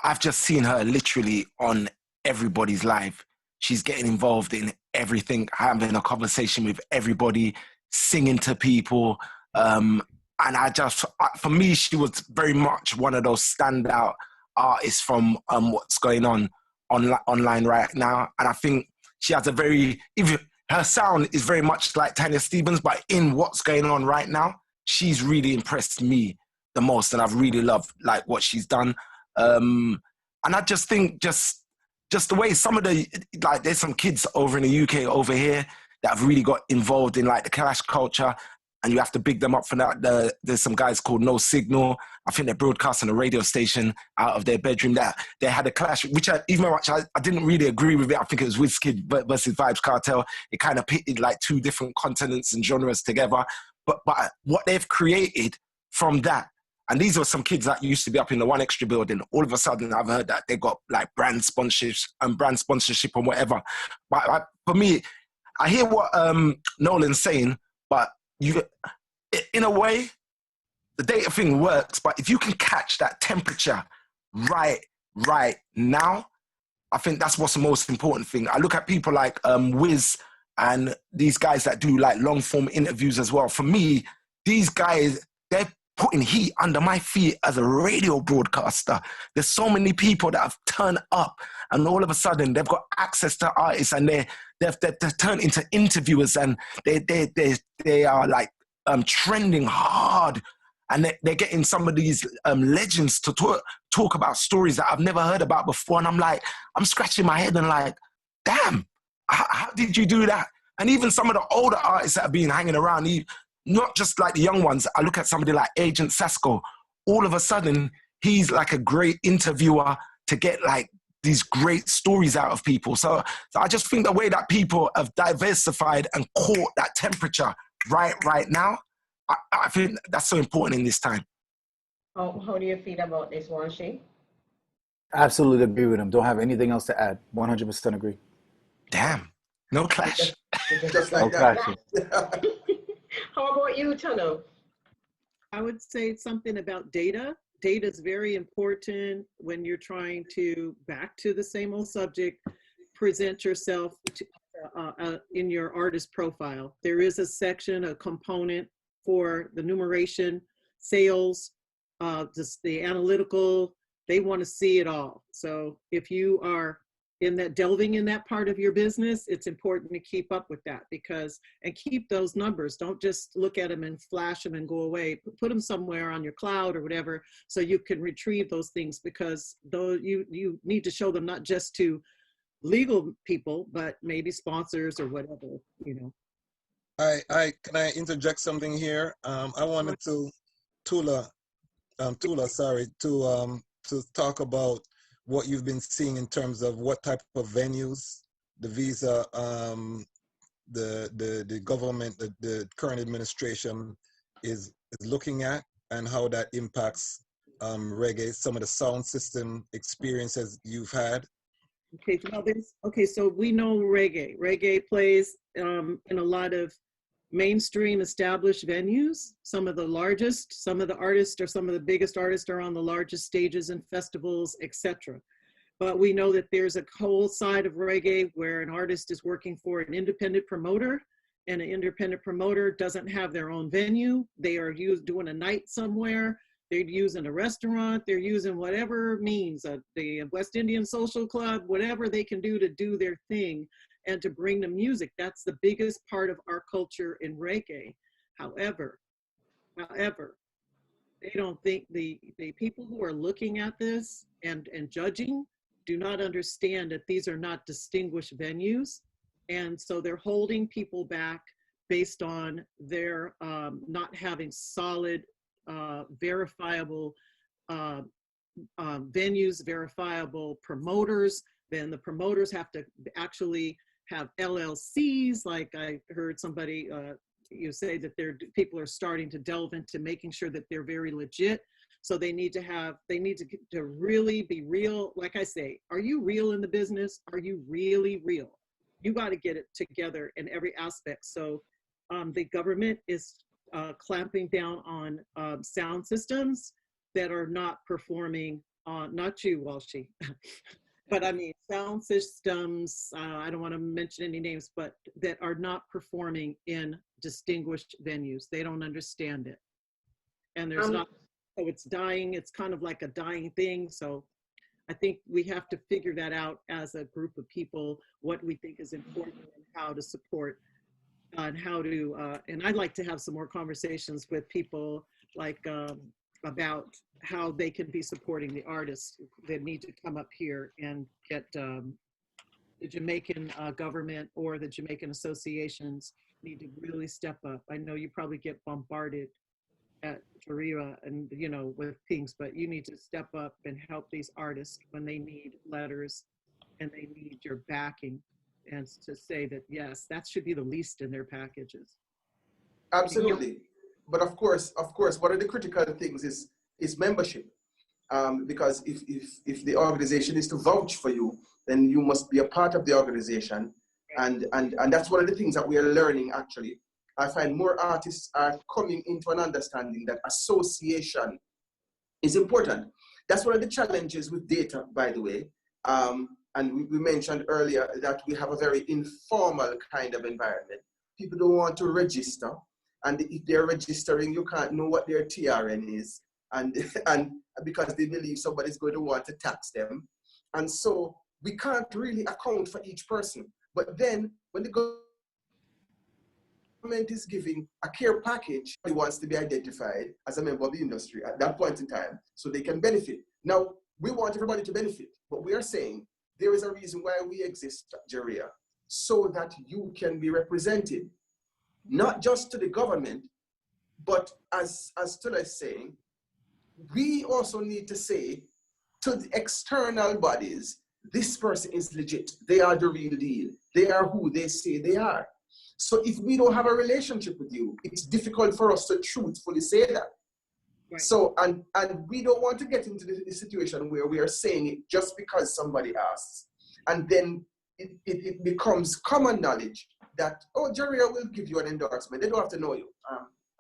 I've just seen her literally on everybody's live. She's getting involved in everything, having a conversation with everybody, singing to people. And for me, she was very much one of those standout artists from what's going on online right now. And I think she has her sound is very much like Tanya Stephens, but in what's going on right now, she's really impressed me the most. And I've really loved like what she's done. And I just think just the way some of there's some kids over in the UK over here that have really got involved in like the clash culture, and you have to big them up for that. There's some guys called No Signal. I think they're broadcasting a radio station out of their bedroom. That they had a clash, which I didn't really agree with it. I think it was Wizkid versus Vybz Kartel. It kind of pitted like two different continents and genres together. But what they've created from that, and these were some kids that used to be up in the One Extra building. All of a sudden, I've heard that they got like brand sponsorship and whatever. But for me, I hear what Nolan's saying, but in a way, the data thing works. But if you can catch that temperature right now, I think that's what's the most important thing. I look at people like Wiz and these guys that do like long form interviews as well. For me, these guys, they're putting heat under my feet as a radio broadcaster. There's so many people that have turned up, and all of a sudden they've got access to artists, and they've turned into interviewers, and they are like trending hard, and they're getting some of these legends to talk about stories that I've never heard about before. And I'm scratching my head and like, damn, how did you do that? And even some of the older artists that have been hanging around, not just like the young ones. I look at somebody like Agent Sasco. All of a sudden, he's like a great interviewer to get like these great stories out of people. So I just think the way that people have diversified and caught that temperature right now, I think that's so important in this time.
How do you feel about this, Walshy?
Absolutely agree with him. Don't have anything else to add. 100% agree.
Damn, no clash.
Just like
No
that.
clashing.
How about you, Tano?
I would say something about data. Data is very important when you're trying to, back to the same old subject, present yourself to, in your artist profile. There is a section, a component for the numeration, sales, just the analytical. They want to see it all. So if you are in that, delving in that part of your business, it's important to keep up with that, because, and keep those numbers. Don't just look at them and flash them and go away. Put them somewhere on your cloud or whatever, so you can retrieve those things, because though you need to show them not just to legal people, but maybe sponsors or whatever, you know.
Can I interject something here? I wanted to Tula, to talk about what you've been seeing in terms of what type of venues the visa, the government, the current administration is looking at, and how that impacts reggae, some of the sound system experiences you've had.
Okay, well, so we know reggae. Reggae plays in a lot of mainstream established venues. Some of the largest, some of the artists, or some of the biggest artists are on the largest stages and festivals, etc. But we know that there's a whole side of reggae where an artist is working for an independent promoter, and an independent promoter doesn't have their own venue. They are doing a night somewhere. They're using a restaurant. They're using whatever means, the West Indian Social Club, whatever they can do to do their thing and to bring the music. That's the biggest part of our culture in reggae. However, they don't think the people who are looking at this and judging do not understand that these are not distinguished venues. And so they're holding people back based on their not having solid, verifiable venues, verifiable promoters. Then the promoters have to actually have LLCs. Like I heard somebody you say that people are starting to delve into making sure that they're very legit. So they need to really be real. Like I say, are you real in the business? Are you really real? You got to get it together in every aspect. So the government is clamping down on sound systems that are not performing, not you, Walshy, but I mean sound systems, I don't want to mention any names, but that are not performing in distinguished venues. They don't understand it. And there's not, so it's dying. It's kind of like a dying thing. So I think we have to figure that out as a group of people, what we think is important and how to support and how to, and I'd like to have some more conversations with people like about how they can be supporting the artists that need to come up here and get the Jamaican government or the Jamaican associations need to really step up. I know you probably get bombarded at Irie and, you know, with things, but you need to step up and help these artists when they need letters and they need your backing, and to say that, yes, that should be the least in their packages.
Absolutely. But of course, one of the critical things is membership. Because if the organization is to vouch for you, then you must be a part of the organization. And that's one of the things that we are learning, actually. I find more artists are coming into an understanding that association is important. That's one of the challenges with data, by the way. And we mentioned earlier that we have a very informal kind of environment. People don't want to register. And if they're registering, you can't know what their TRN is. And because they believe somebody's going to want to tax them. And so we can't really account for each person. But then when the government is giving a care package, he wants to be identified as a member of the industry at that point in time so they can benefit. Now, we want everybody to benefit, but we are saying there is a reason why we exist at Jaria, so that you can be represented, not just to the government, but as Tula is saying, we also need to say to the external bodies this person is legit. They are the real deal. They are who they say they are. So if we don't have a relationship with you, it's difficult for us to truthfully say that. Right. So, and we don't want to get into the situation where we are saying it just because somebody asks. And then it becomes common knowledge that, oh, Jaria will give you an endorsement. They don't have to know you.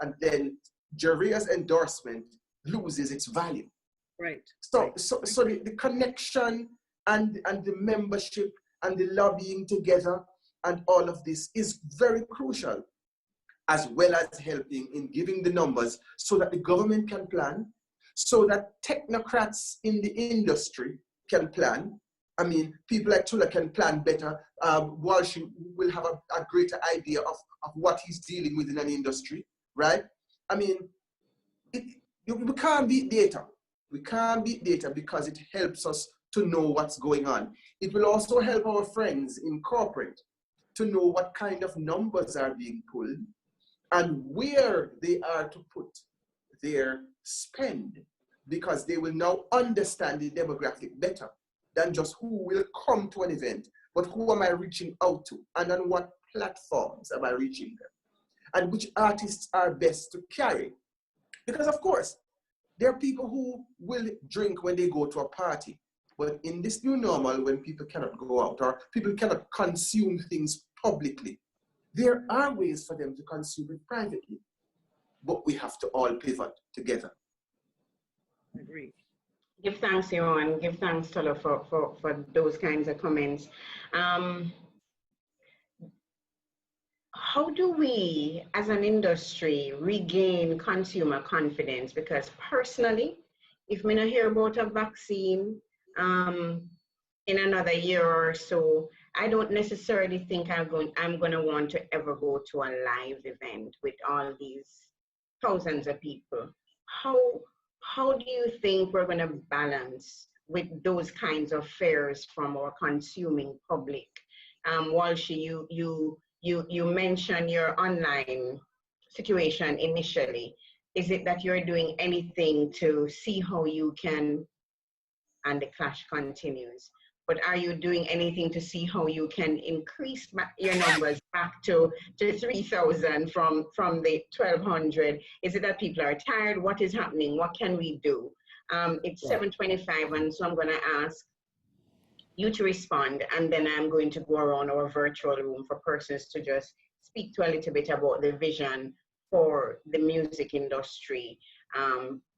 And then Jaria's endorsement loses its value.
Right.
So the connection and the membership and the lobbying together and all of this is very crucial, as well as helping in giving the numbers so that the government can plan, so that technocrats in the industry can plan. I mean, people like Tula can plan better. Walsh will have a greater idea of what he's dealing with in an industry, right? I mean, we can't beat data. We can't beat data because it helps us to know what's going on. It will also help our friends in corporate to know what kind of numbers are being pulled and where they are to put their spend, because they will now understand the demographic better than just who will come to an event, but who am I reaching out to and on what platforms am I reaching them and which artists are best to carry. Because of course, there are people who will drink when they go to a party, but in this new normal, when people cannot go out or people cannot consume things publicly, there are ways for them to consume it privately, but we have to all pivot together.
Agreed.
Give thanks, Johan. Give thanks, Tolo, for those kinds of comments. How do we, as an industry, regain consumer confidence? Because personally, if I not hear about a vaccine in another year or so, I don't necessarily think I'm going to want to ever go to a live event with all these thousands of people. How do you think we're going to balance with those kinds of fears from our consuming public? Walshy, you mentioned your online situation initially. Is it that you're doing anything to see how you can, and the clash continues, but are you doing anything to see how you can increase your numbers back to 3,000 from the 1,200? Is it that people are tired? What is happening? What can we do? It's 7:25, and so I'm going to ask you to respond, and then I'm going to go around our virtual room for persons to just speak to a little bit about the vision for the music industry,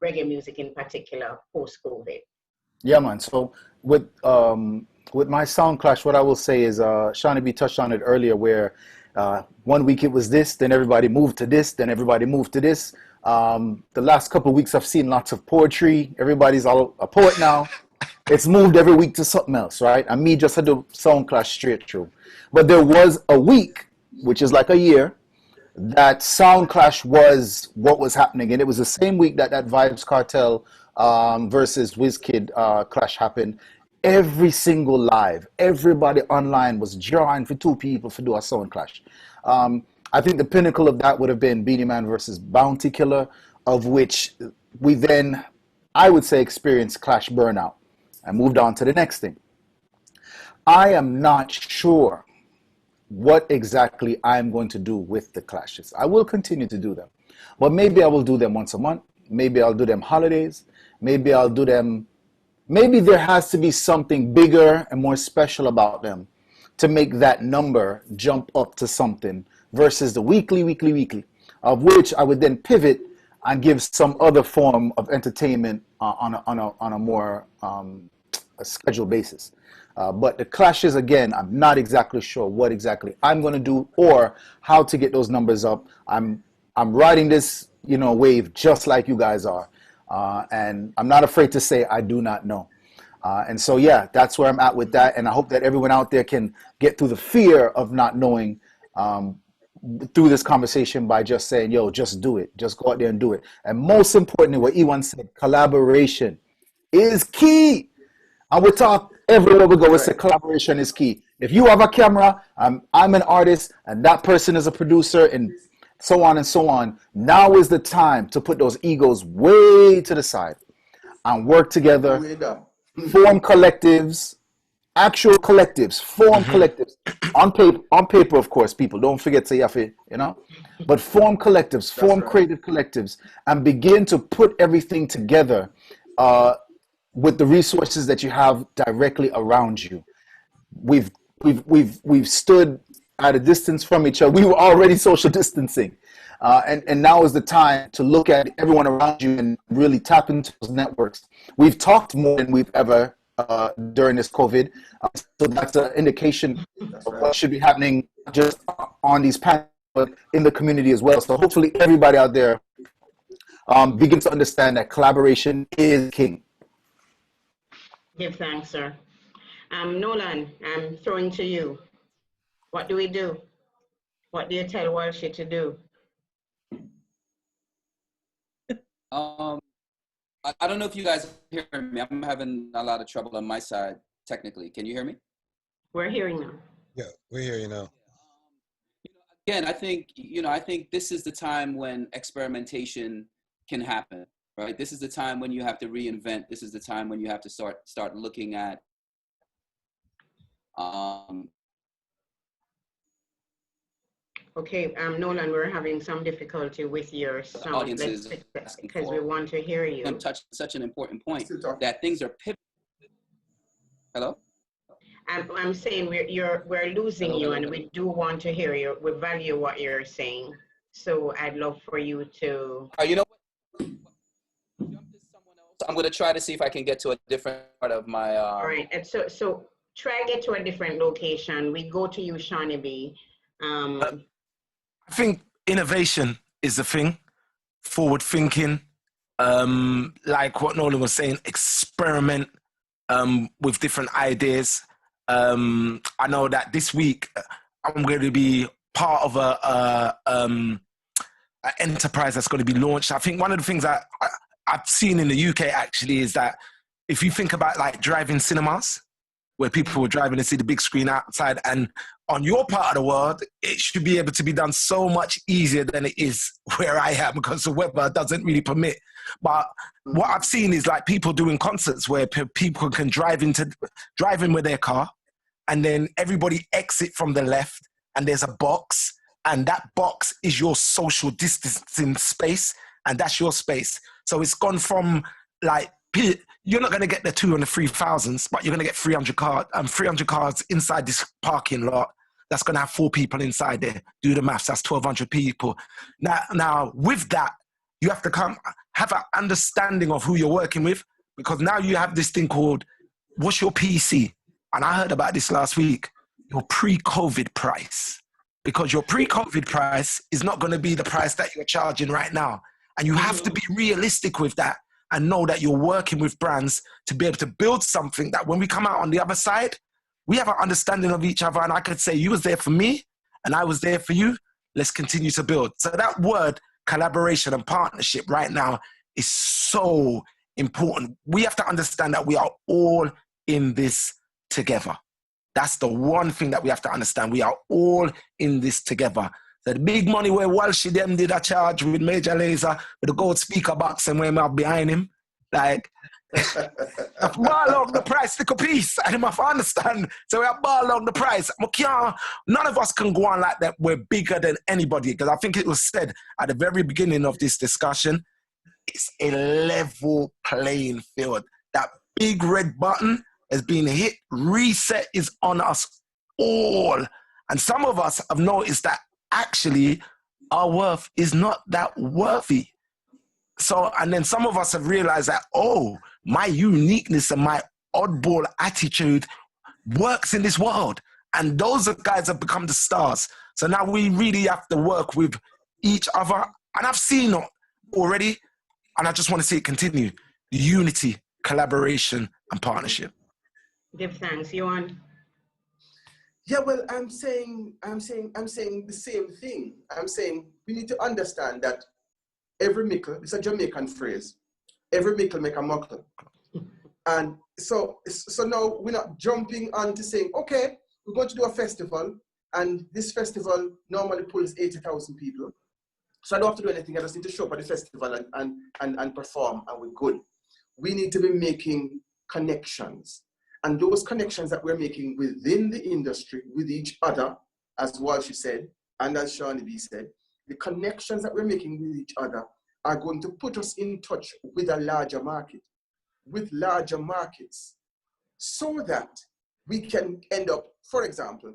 reggae music in particular, post-COVID.
Yeah, man. So with my sound clash, what I will say is, Shawnee B touched on it earlier, where 1 week it was this, then everybody moved to this, then everybody moved to this. The last couple of weeks I've seen lots of poetry. Everybody's all a poet now. It's moved every week to something else, right? And me just had to sound clash straight through. But there was a week, which is like a year, that sound clash was what was happening. And it was the same week that Vibes Cartel versus WizKid clash happened. Every single live, everybody online was drawing for two people to do a sound clash. I think the pinnacle of that would have been Beanie Man versus Bounty Killer, of which we then, I would say, experienced clash burnout and moved on to the next thing. I am not sure what exactly I'm going to do with the clashes. I will continue to do them, but maybe I will do them once a month. Maybe I'll do them holidays. Maybe I'll do them. Maybe there has to be something bigger and more special about them to make that number jump up to something versus the weekly, of which I would then pivot and give some other form of entertainment on a more a scheduled basis. But the clashes, again, I'm not exactly sure what exactly I'm going to do or how to get those numbers up. I'm riding this, wave just like you guys are. And I'm not afraid to say I do not know. And so, yeah, that's where I'm at with that. And I hope that everyone out there can get through the fear of not knowing through this conversation by just saying, yo, just do it. Just go out there and do it. And most importantly, what Ewan said, collaboration is key. And we talk everywhere we go, we say collaboration is key. If you have a camera, I'm an artist, and that person is a producer, and so on and so on. Now is the time to put those egos way to the side and work together, form collectives, actual collectives, form collectives on paper, of course. People don't forget to yafe, but form collectives, form creative collectives, and begin to put everything together with the resources that you have directly around you. We've stood at a distance from each other. We were already social distancing, and now is the time to look at everyone around you and really tap into those networks. We've talked more than we've ever during this COVID, so that's an indication of what should be happening just on these panels, but in the community as well. So hopefully everybody out there begins to understand that collaboration is king.
Give thanks, sir. Nolan, I'm throwing to you. What do we do? What do you tell Walshy to do?
I don't know if you guys hear me. I'm having a lot of trouble on my side, technically. Can you hear me?
We're hearing now.
Yeah, we hear you now.
Again, I think this is the time when experimentation can happen, right? This is the time when you have to reinvent. This is the time when you have to start looking at
Okay, Nolan, we're having some difficulty with your sound.
Audiences
because we want to hear you.
I'm touching such an important point that things are pivoting. Hello?
I'm saying we're losing you, and we do want to hear you. We value what you're saying, so I'd love for you to.
You know what? I'm going to try to see if I can get to a different part of my.
All right, and so try get to a different location. We go to you, Shawnee B.
I think innovation is the thing, forward thinking, like what Nolan was saying, experiment with different ideas. I know that this week I'm going to be part of an enterprise that's going to be launched. I think one of the things that I've seen in the UK actually is that if you think about like drive-in cinemas, where people were driving to see the big screen outside, and on your part of the world, it should be able to be done so much easier than it is where I am because the weather doesn't really permit. But what I've seen is like people doing concerts where people can drive in with their car, and then everybody exit from the left, and there's a box, and that box is your social distancing space, and that's your space. So it's gone from like, you're not going to get the 2 and the 3,000s, but you're going to get 300 cars inside this parking lot. That's going to have 4 people inside there. Do the maths, that's 1,200 people. Now with that, you have to have an understanding of who you're working with, because now you have this thing called, what's your PC? And I heard about this last week, your pre-COVID price. Because your pre-COVID price is not going to be the price that you're charging right now. And you have to be realistic with that and know that you're working with brands to be able to build something that when we come out on the other side, we have an understanding of each other. And I could say, you was there for me and I was there for you. Let's continue to build. So that word, collaboration and partnership right now is so important. We have to understand that we are all in this together. That's the one thing that we have to understand. We are all in this together. So the big money where Walshy them did a charge with Major Lazer with the gold speaker box and where I'm behind him, like, I've ball on the price, little piece, and him have to understand. So we have ball on the price. None of us can go on like that. We're bigger than anybody, because I think it was said at the very beginning of this discussion, it's a level playing field. That big red button has been hit. Reset is on us all. And some of us have noticed that actually our worth is not that worthy. So, and then some of us have realized that, oh, my uniqueness and my oddball attitude works in this world. And those guys have become the stars. So now we really have to work with each other. And I've seen it already, and I just want to see it continue. Unity, collaboration, and partnership.
Give thanks. You on?
Yeah, well, I'm saying the same thing. I'm saying we need to understand that every mickle, it's a Jamaican phrase, every mickle make a muckle. And so now we're not jumping on to saying, okay, we're going to do a festival, and this festival normally pulls 80,000 people. So I don't have to do anything, I just need to show up at the festival and perform, and we're good. We need to be making connections. And those connections that we're making within the industry with each other, as Walsh said, and as Shawnee B said, the connections that we're making with each other are going to put us in touch with a larger market, with larger markets, so that we can end up, for example,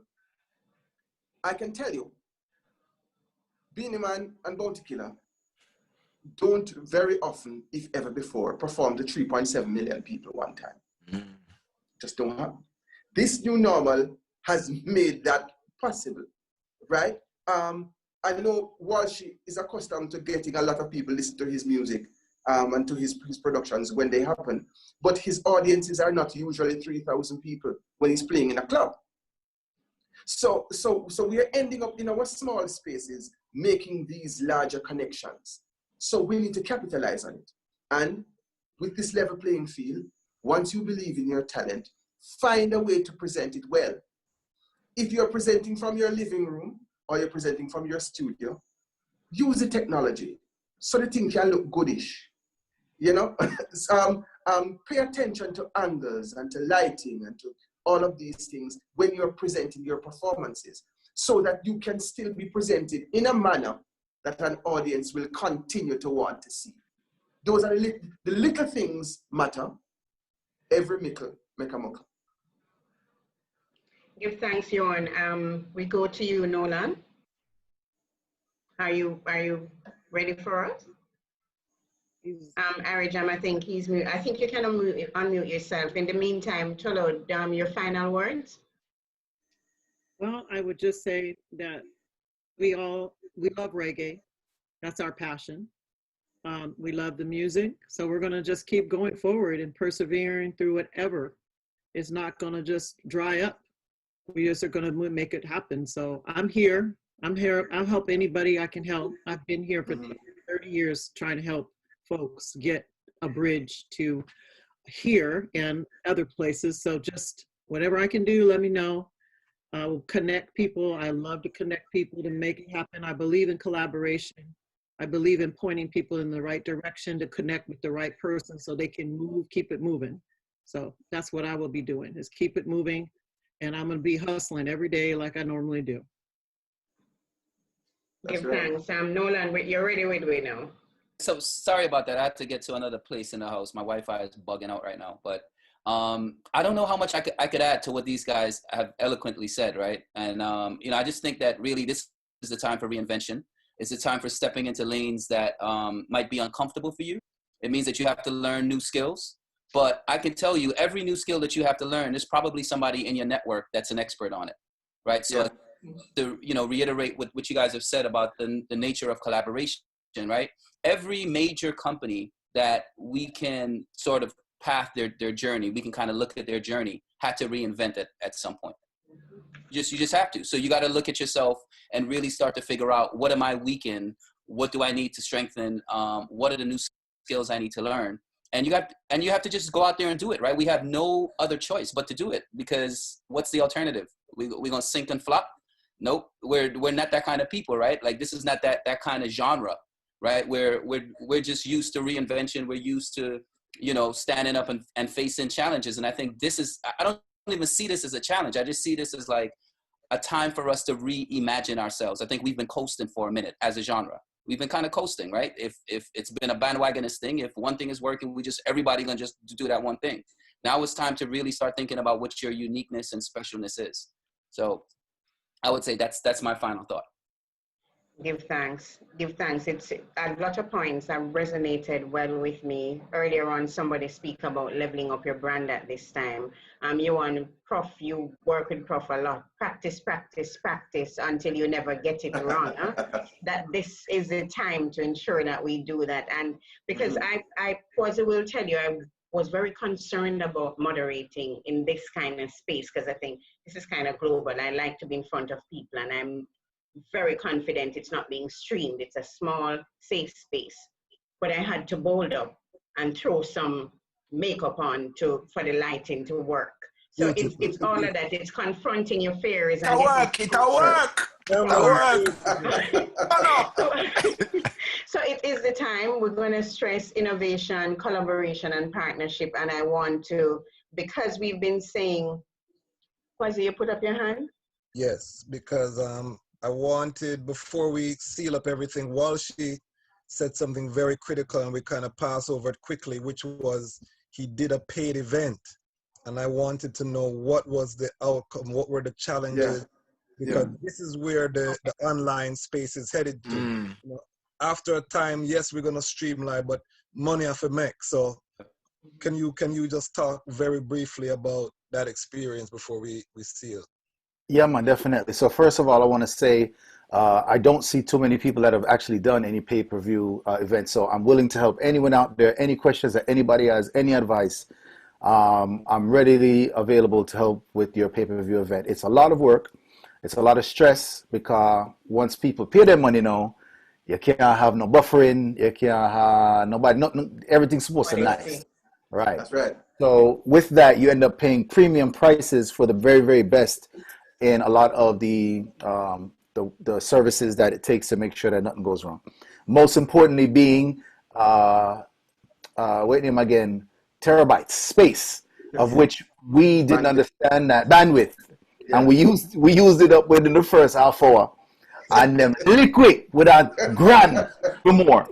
I can tell you, Beanie Man and Bounty Killer don't very often, if ever before, perform to 3.7 million people one time. Just don't happen. This new normal has made that possible, right? I know Walsh is accustomed to getting a lot of people listen to his music and to his productions when they happen, but his audiences are not usually 3,000 people when he's playing in a club. So we are ending up in our small spaces making these larger connections. So we need to capitalize on it. And with this level playing field, once you believe in your talent, find a way to present it well. If you're presenting from your living room or you're presenting from your studio, use the technology so the thing can look goodish. You know, pay attention to angles and to lighting and to all of these things when you're presenting your performances, so that you can still be presented in a manner that an audience will continue to want to see. Those are the little things matter. Every mickle make a muckle.
Give thanks, Jorn. We go to you, Nolan. Are you ready for us? Arijam, I think I think you can unmute yourself. In the meantime, Tolo, your final words.
Well, I would just say that we love reggae. That's our passion. We love the music. So we're going to just keep going forward and persevering through whatever. It's not going to just dry up. We just are going to make it happen. So I'm here. I'll help anybody I can help. I've been here for 30 years trying to help folks get a bridge to here and other places. So just whatever I can do, let me know. I will connect people. I love to connect people to make it happen. I believe in collaboration. I believe in pointing people in the right direction to connect with the right person so they can move, keep it moving. So that's what I will be doing, is keep it moving. And I'm going to be hustling every day like I normally do.
Give thanks. Nolan, you're ready with me now.
So sorry about that. I had to get to another place in the house. My Wi-Fi is bugging out right now, but I don't know how much I could add to what these guys have eloquently said, right? And I just think that really this is the time for reinvention. It's the time for stepping into lanes that might be uncomfortable for you. It means that you have to learn new skills. But I can tell you, every new skill that you have to learn, there's probably somebody in your network that's an expert on it, right? So to reiterate what you guys have said about the nature of collaboration, right? Every major company that we can sort of path their journey, we can kind of look at their journey, had to reinvent it at some point. You just have to. So you got to look at yourself and really start to figure out, what am I weak in? What do I need to strengthen? What are the new skills I need to learn? And you have to just go out there and do it, right? We have no other choice but to do it, because what's the alternative? We're gonna sink and flop? Nope. We're not that kind of people, right? Like, this is not that kind of genre, right? We're just used to reinvention. We're used to, standing up and facing challenges. And I think I don't even see this as a challenge. I just see this as like a time for us to reimagine ourselves. I think we've been coasting for a minute as a genre. We've been kind of coasting, right? If it's been a bandwagonist thing, if one thing is working, everybody gonna just do that one thing. Now it's time to really start thinking about what your uniqueness and specialness is. So I would say that's my final thought.
Give thanks. It's a lot of points that resonated well with me. Earlier on, somebody speak about leveling up your brand at this time. You work with Prof a lot. Practice until you never get it wrong. That this is the time to ensure that we do that. And because I will tell you, I was very concerned about moderating in this kind of space, because I think this is kind of global. I like to be in front of people, and I'm very confident it's not being streamed. It's a small, safe space. But I had to bold up and throw some makeup on for the lighting to work. So it's all of that. It's confronting your fears.
It'll work.
So it is the time. We're going to stress innovation, collaboration, and partnership. And I want to because we've been saying, Quasi, you put up your hand?
Yes, because I wanted, before we seal up everything, Walshy said something very critical and we kind of pass over it quickly, which was he did a paid event. And I wanted to know what was the outcome, what were the challenges, because this is where the online space is headed to. You know, after a time, yes, we're gonna streamline, but money have to make. So can you just talk very briefly about that experience before we seal?
Yeah, man, definitely. So first of all, I want to say I don't see too many people that have actually done any pay-per-view events. So I'm willing to help anyone out there. Any questions that anybody has, any advice, I'm readily available to help with your pay-per-view event. It's a lot of work. It's a lot of stress because once people pay their money now, you can't have no buffering. You can't have nobody. Everything's supposed to be nice. Right.
That's right.
So with that, you end up paying premium prices for the very, very best in a lot of the services that it takes to make sure that nothing goes wrong. Most importantly being, wait name again, terabytes, space, of which we didn't understand that bandwidth. Yeah. And we used it up within the first half hour. And them liquid with a grand for more.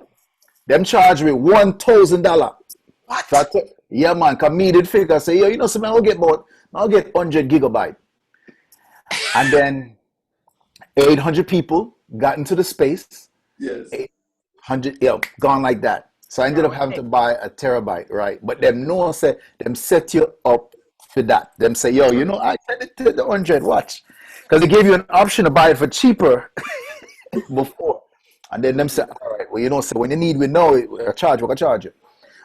Them charge me $1,000. What? So yeah, man, because me did figure, say, yo, you know something, I'll get 100 gigabyte. And then 800 people got into the space.
Yes.
800, gone like that. So I ended up having to buy a terabyte, right? But them no one said, them set you up for that. Them say, yo, you know, I sent it to the 100, watch. Because they gave you an option to buy it for cheaper before. And then them say, all right, well, you know, so when you need, we know it, we're gonna charge you.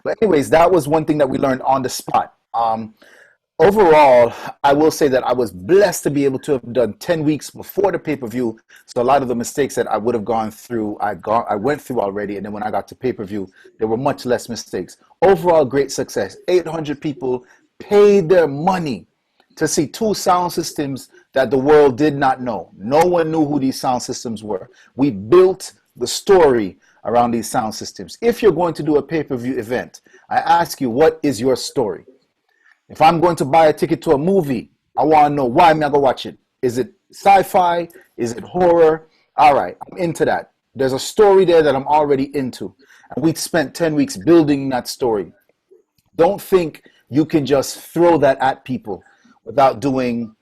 But anyways, that was one thing that we learned on the spot. Overall, I will say that I was blessed to be able to have done 10 weeks before the pay-per-view. So a lot of the mistakes that I would have gone through, I went through already. And then when I got to pay-per-view, there were much less mistakes. Overall, great success. 800 people paid their money to see 2 sound systems that the world did not know. No one knew who these sound systems were. We built the story around these sound systems. If you're going to do a pay-per-view event, I ask you, what is your story? If I'm going to buy a ticket to a movie, I want to know why I'm going to watch it. Is it sci-fi? Is it horror? All right, I'm into that. There's a story there that I'm already into. And we spent 10 weeks building that story. Don't think you can just throw that at people without doing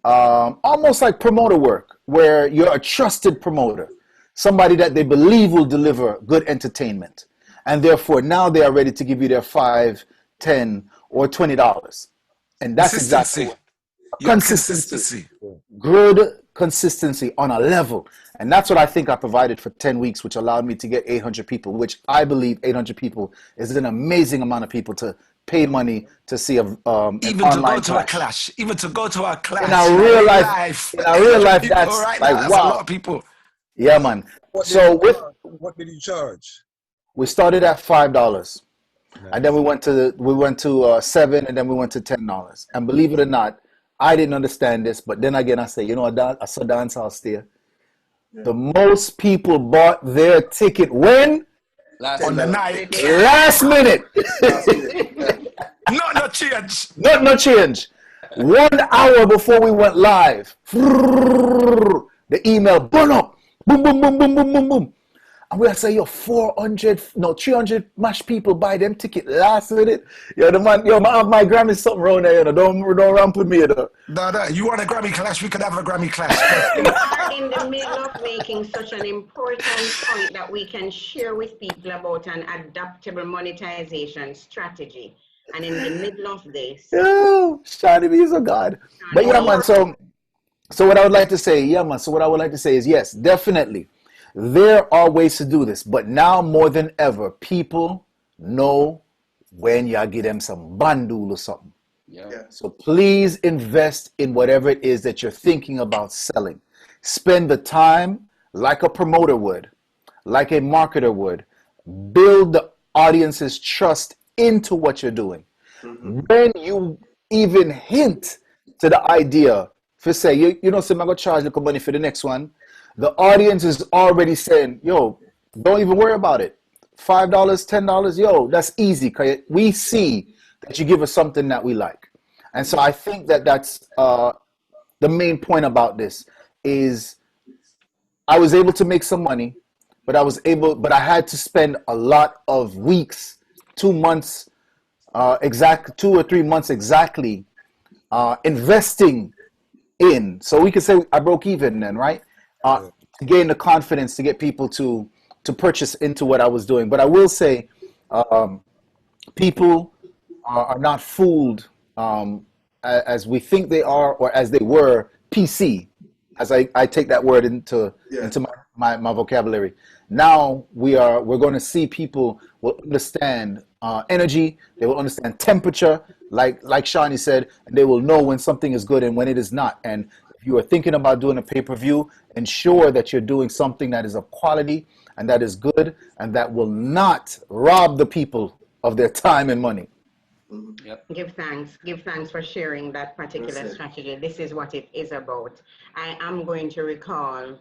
almost like promoter work, where you're a trusted promoter, somebody that they believe will deliver good entertainment. And therefore, now they are ready to give you their $5, $10, or $20. And that's exactly what consistency. Good consistency on a level. And that's what I think I provided for 10 weeks, which allowed me to get 800 people, which I believe 800 people is an amazing amount of people to pay money to see an
even to go to a clash. Even to go to a clash.
In our real life, that's
right,
like,
that's
wow.
a lot of people.
Yeah, man.
What did you charge?
We started at $5. Nice. And then we went to $7, and then we went to $10. And believe it or not, I didn't understand this, but then again, I say, you know, I saw dance house there. Yeah. The most people bought their ticket when?
On the night.
Last minute.
No change.
No change. 1 hour before we went live, the email burn up. Boom, boom, boom, boom, boom, boom, boom. And we'll say, 300 mash people buy them ticket last minute. My Grammy something wrong there, don't ramp with me.
No, you want a Grammy clash, we could have a Grammy clash.
We are in the middle of making such an important point that we can share with people about an adaptable monetization strategy. And in the middle of this...
Oh, shiny be so God. But yeah, man, so what I would like to say, is yes, definitely. There are ways to do this, but now more than ever, people know when y'all give them some bandul or something.
Yeah.
So please invest in whatever it is that you're thinking about selling. Spend the time like a promoter would, like a marketer would. Build the audience's trust into what you're doing. Mm-hmm. When you even hint to the idea, for say, you know, so I'm going to charge the money for the next one. The audience is already saying, yo, don't even worry about it. $5, $10, yo, that's easy. We see that you give us something that we like. And so I think that that's the main point about this is I was able to make some money, but I had to spend a lot of weeks, 2 months, 2 or 3 months exactly, investing in. So we could say I broke even then, right?
Yeah.
To gain the confidence to get people to purchase into what I was doing. But I will say, people are not fooled as we think they are or as they were PC, as I take that word into my vocabulary. Now we're going to see people will understand energy, they will understand temperature, like Shawnee said, and they will know when something is good and when it is not. And if you are thinking about doing a pay-per-view, ensure that you're doing something that is of quality and that is good and that will not rob the people of their time and money.
Yep. Give thanks for sharing that particular strategy. This is what it is about. I am going to recall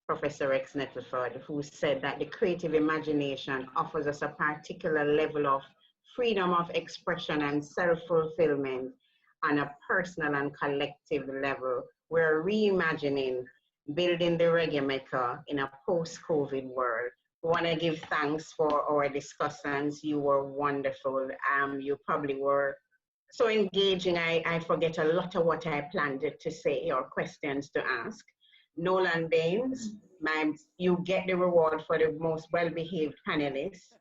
Professor Rex Nettleford, who said that the creative imagination offers us a particular level of freedom of expression and self-fulfillment on a personal and collective level. We're reimagining, building the reggae maker in a post-COVID world. We want to give thanks for our discussants. You were wonderful. You probably were so engaging. I forget a lot of what I planned to say or questions to ask. Nolan Baines, you get the reward for the most well-behaved panelist.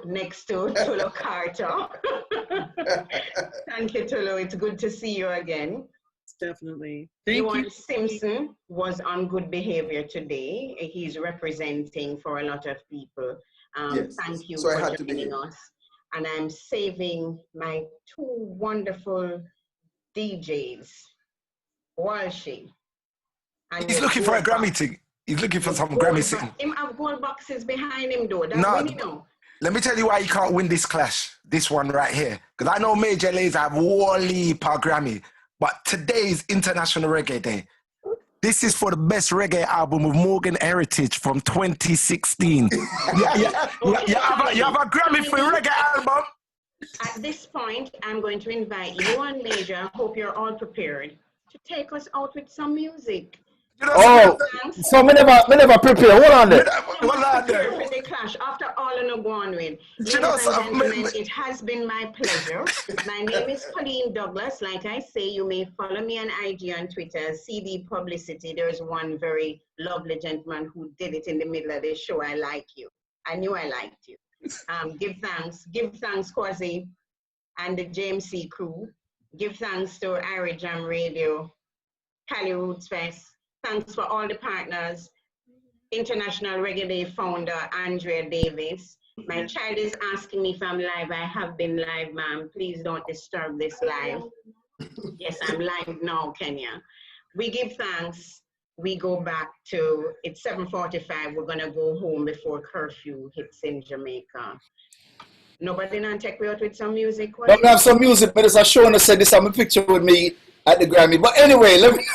next to Tulu Carter. Thank you, Tulu. It's good to see you again.
Definitely. Thank you.
Simpson was on good behavior today. He's representing for a lot of people. Thank you for joining us. And I'm saving my two wonderful DJs, Walshy.
He's looking for a Grammy thing. He's looking for some Grammy thing.
Him have gold boxes behind him though.
No, let me tell you why you can't win this clash. This one right here. Because I know Major Lazer have Wally per Grammy. But today is International Reggae Day. This is for the best reggae album of Morgan Heritage from 2016. You have a Grammy for your reggae album?
At this point, I'm going to invite you and Major. I hope you're all prepared to take us out with some music.
You know, so me never prepare. Hold on there.
For the clash. After all in a go on with. Ladies and gentlemen, it has been my pleasure. My name is Colleen Douglas. Like I say, you may follow me on IG and Twitter, CD Publicity. There's one very lovely gentleman who did it in the middle of the show. I like you. I knew I liked you. Give thanks, Kwasi and the JMC crew. Give thanks to Irie Jam Radio, Cali Roots Fest. Thanks for all the partners. International Reggae Day founder, Andrea Davis. My child is asking me if I'm live. I have been live, ma'am. Please don't disturb this live. Yes, I'm live now, Kenya. We give thanks. We go back to, it's 7:45. We're going to go home before curfew hits in Jamaica. Nobody not take me out with some music?
Let me have some music, but as I show and I said this, I'm a picture with me at the Grammy. But anyway, let me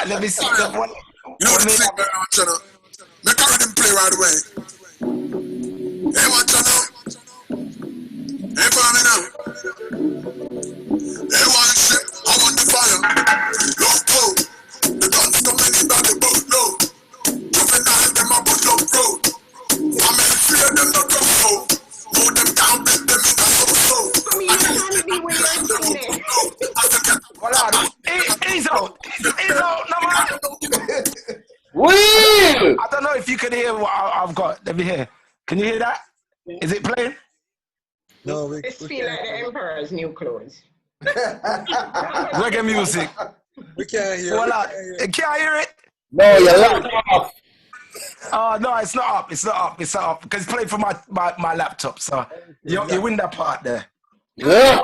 let me see.
You know the thing, make a rhythm play right away. Hey, what you know? Hey, for me now. Hey, one ship, I want the fire. Love cold. The guns coming in that the boat low. Juvenile, them a boat low road. I'm in fear, them not go slow. Hold them down, bend them in a so-so.
He's out, no man. I don't know if you can hear what I've got. Let me hear. Can you hear that? Is it playing?
No,
we feel like the Emperor's new clothes.
Reggae music.
We can't hear
it. Can't hear it?
No, you're off.
Oh, no, it's not up. It's not up. Because it's playing from my laptop. So you win that part there.
Yeah.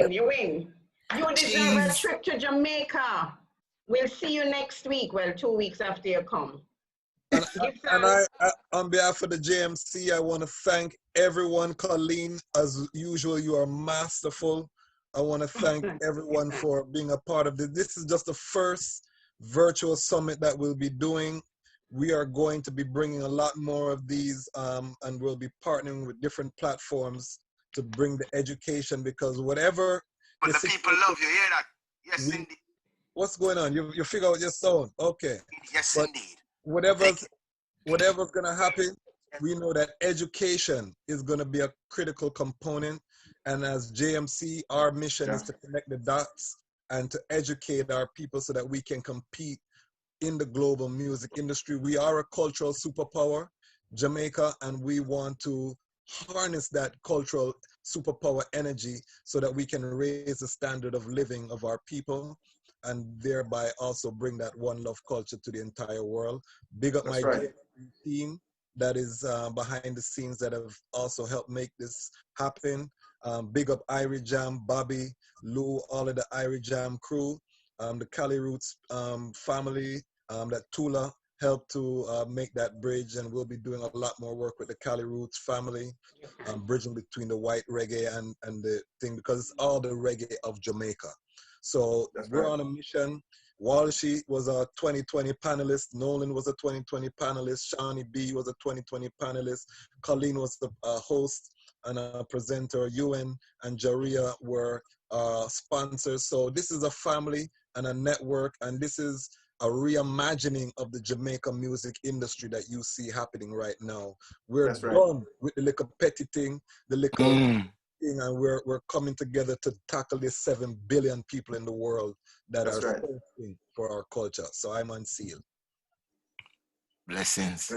You win. You deserve a trip to Jamaica. We'll see you next week. Well, 2 weeks after you come.
And I, on behalf of the JMC, I want to thank everyone. Colleen, as usual, you are masterful. I want to thank everyone for being a part of this. This is just the first virtual summit that we'll be doing. We are going to be bringing a lot more of these, and we'll be partnering with different platforms to bring the education, because whatever.
But the people love you, hear that? Yes, indeed.
What's going on? You figure out your sound. Okay.
Yes,
but
indeed.
Whatever's gonna happen, we know that education is gonna be a critical component. And as JMC, our mission is to connect the dots and to educate our people so that we can compete in the global music industry. We are a cultural superpower, Jamaica, and we want to harness that cultural superpower energy so that we can raise the standard of living of our people and thereby also bring that one love culture to the entire world. Big up team that is behind the scenes that have also helped make this happen. Big up Irie Jam, Bobby, Lou, all of the Irie Jam crew, the Cali Roots family, that Tula helped to make that bridge, and we'll be doing a lot more work with the Cali Roots family, bridging between the white reggae and the thing, because it's all the reggae of Jamaica. So we're on a mission. Walshy was a 2020 panelist. Nolan was a 2020 panelist. Shawnee B was a 2020 panelist. Colleen was the host and a presenter. Ewan and Jaria were sponsors. So this is a family and a network, and this is a reimagining of the Jamaica music industry that you see happening right now. We're done with the little petty thing, the little thing, and we're coming together to tackle these 7 billion people in the world that are searching for our culture. So I'm on seal.
Blessings.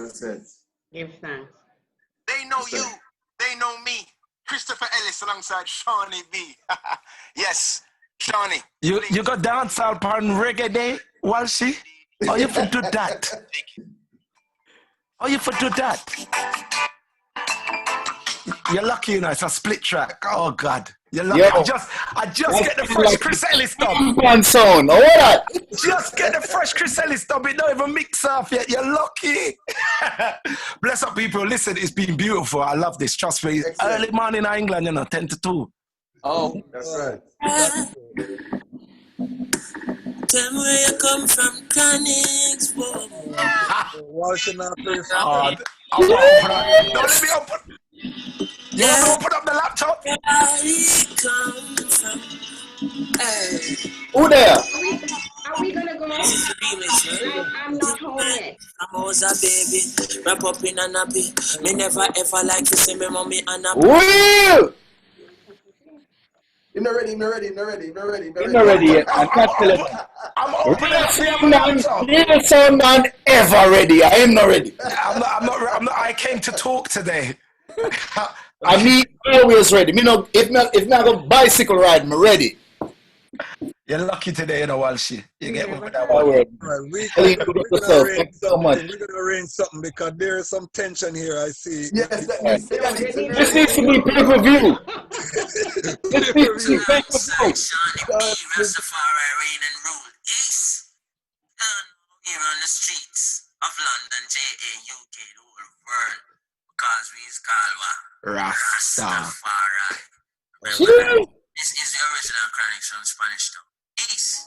Give thanks.
They know you. They know me. Christopher Ellis alongside Shawnee B. Yes, Shawnee. You got dancehall upon reggae day, Walshy? Oh, you for do that? Oh, you for do that? You're lucky, you know, it's a split track. Oh, God. You're lucky.
Yo,
I just get the fresh Chris Ellis dub.
One sound. Oh, what?
Just get the fresh Chris Ellis dub. It don't even mix off yet. You're lucky. Bless up, people. Listen, it's been beautiful. I love this. Trust me. Early morning in England, you know, 10 to 2. Oh.
That's right.
Tell me where you come from, Chronics.
Washing up this.
Don't let me open. You want to open up the laptop?
Who there?
Are we gonna go? I'm not home yet.
I'm always a baby, wrap up in a nappy. Me never ever like to see me mommy and a
Will!
I'm not ready yet.
I can't tell you.
I'm opening up the laptop.
Real sound man ever ready. I am not ready.
I'm not. I came to talk today.
I mean, always ready. Me know, if not a bicycle ride, I'm ready.
You're lucky today, you know, Walshy. You get over that
one.
one.
We're going to arrange something because there is some tension here, I see.
Yes,
this needs to be pay-per-view. This needs to be pay-per-view.
Here on the streets of London, JA, UK, the whole world, because we is called Rastafari. This is the original Chronics from Spanish Town. Peace.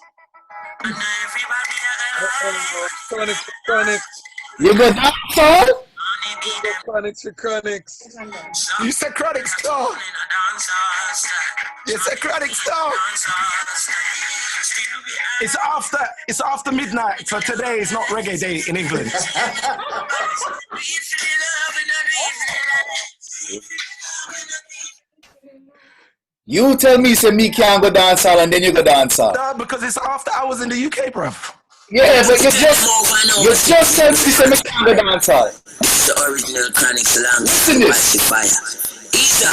And everybody
Chronics.
You got that song?
Chronics.
You said Chronics, though. You said Chronics, though. It's after midnight, so today is not reggae day in England.
You tell me, say me can't go dance hall and then you go dance hall.
No, because it's after hours in the UK, bruv.
Yeah, but you just tell me, say me can't go dance hall.
The original Chronics along
Listen this.
Fire. Isa,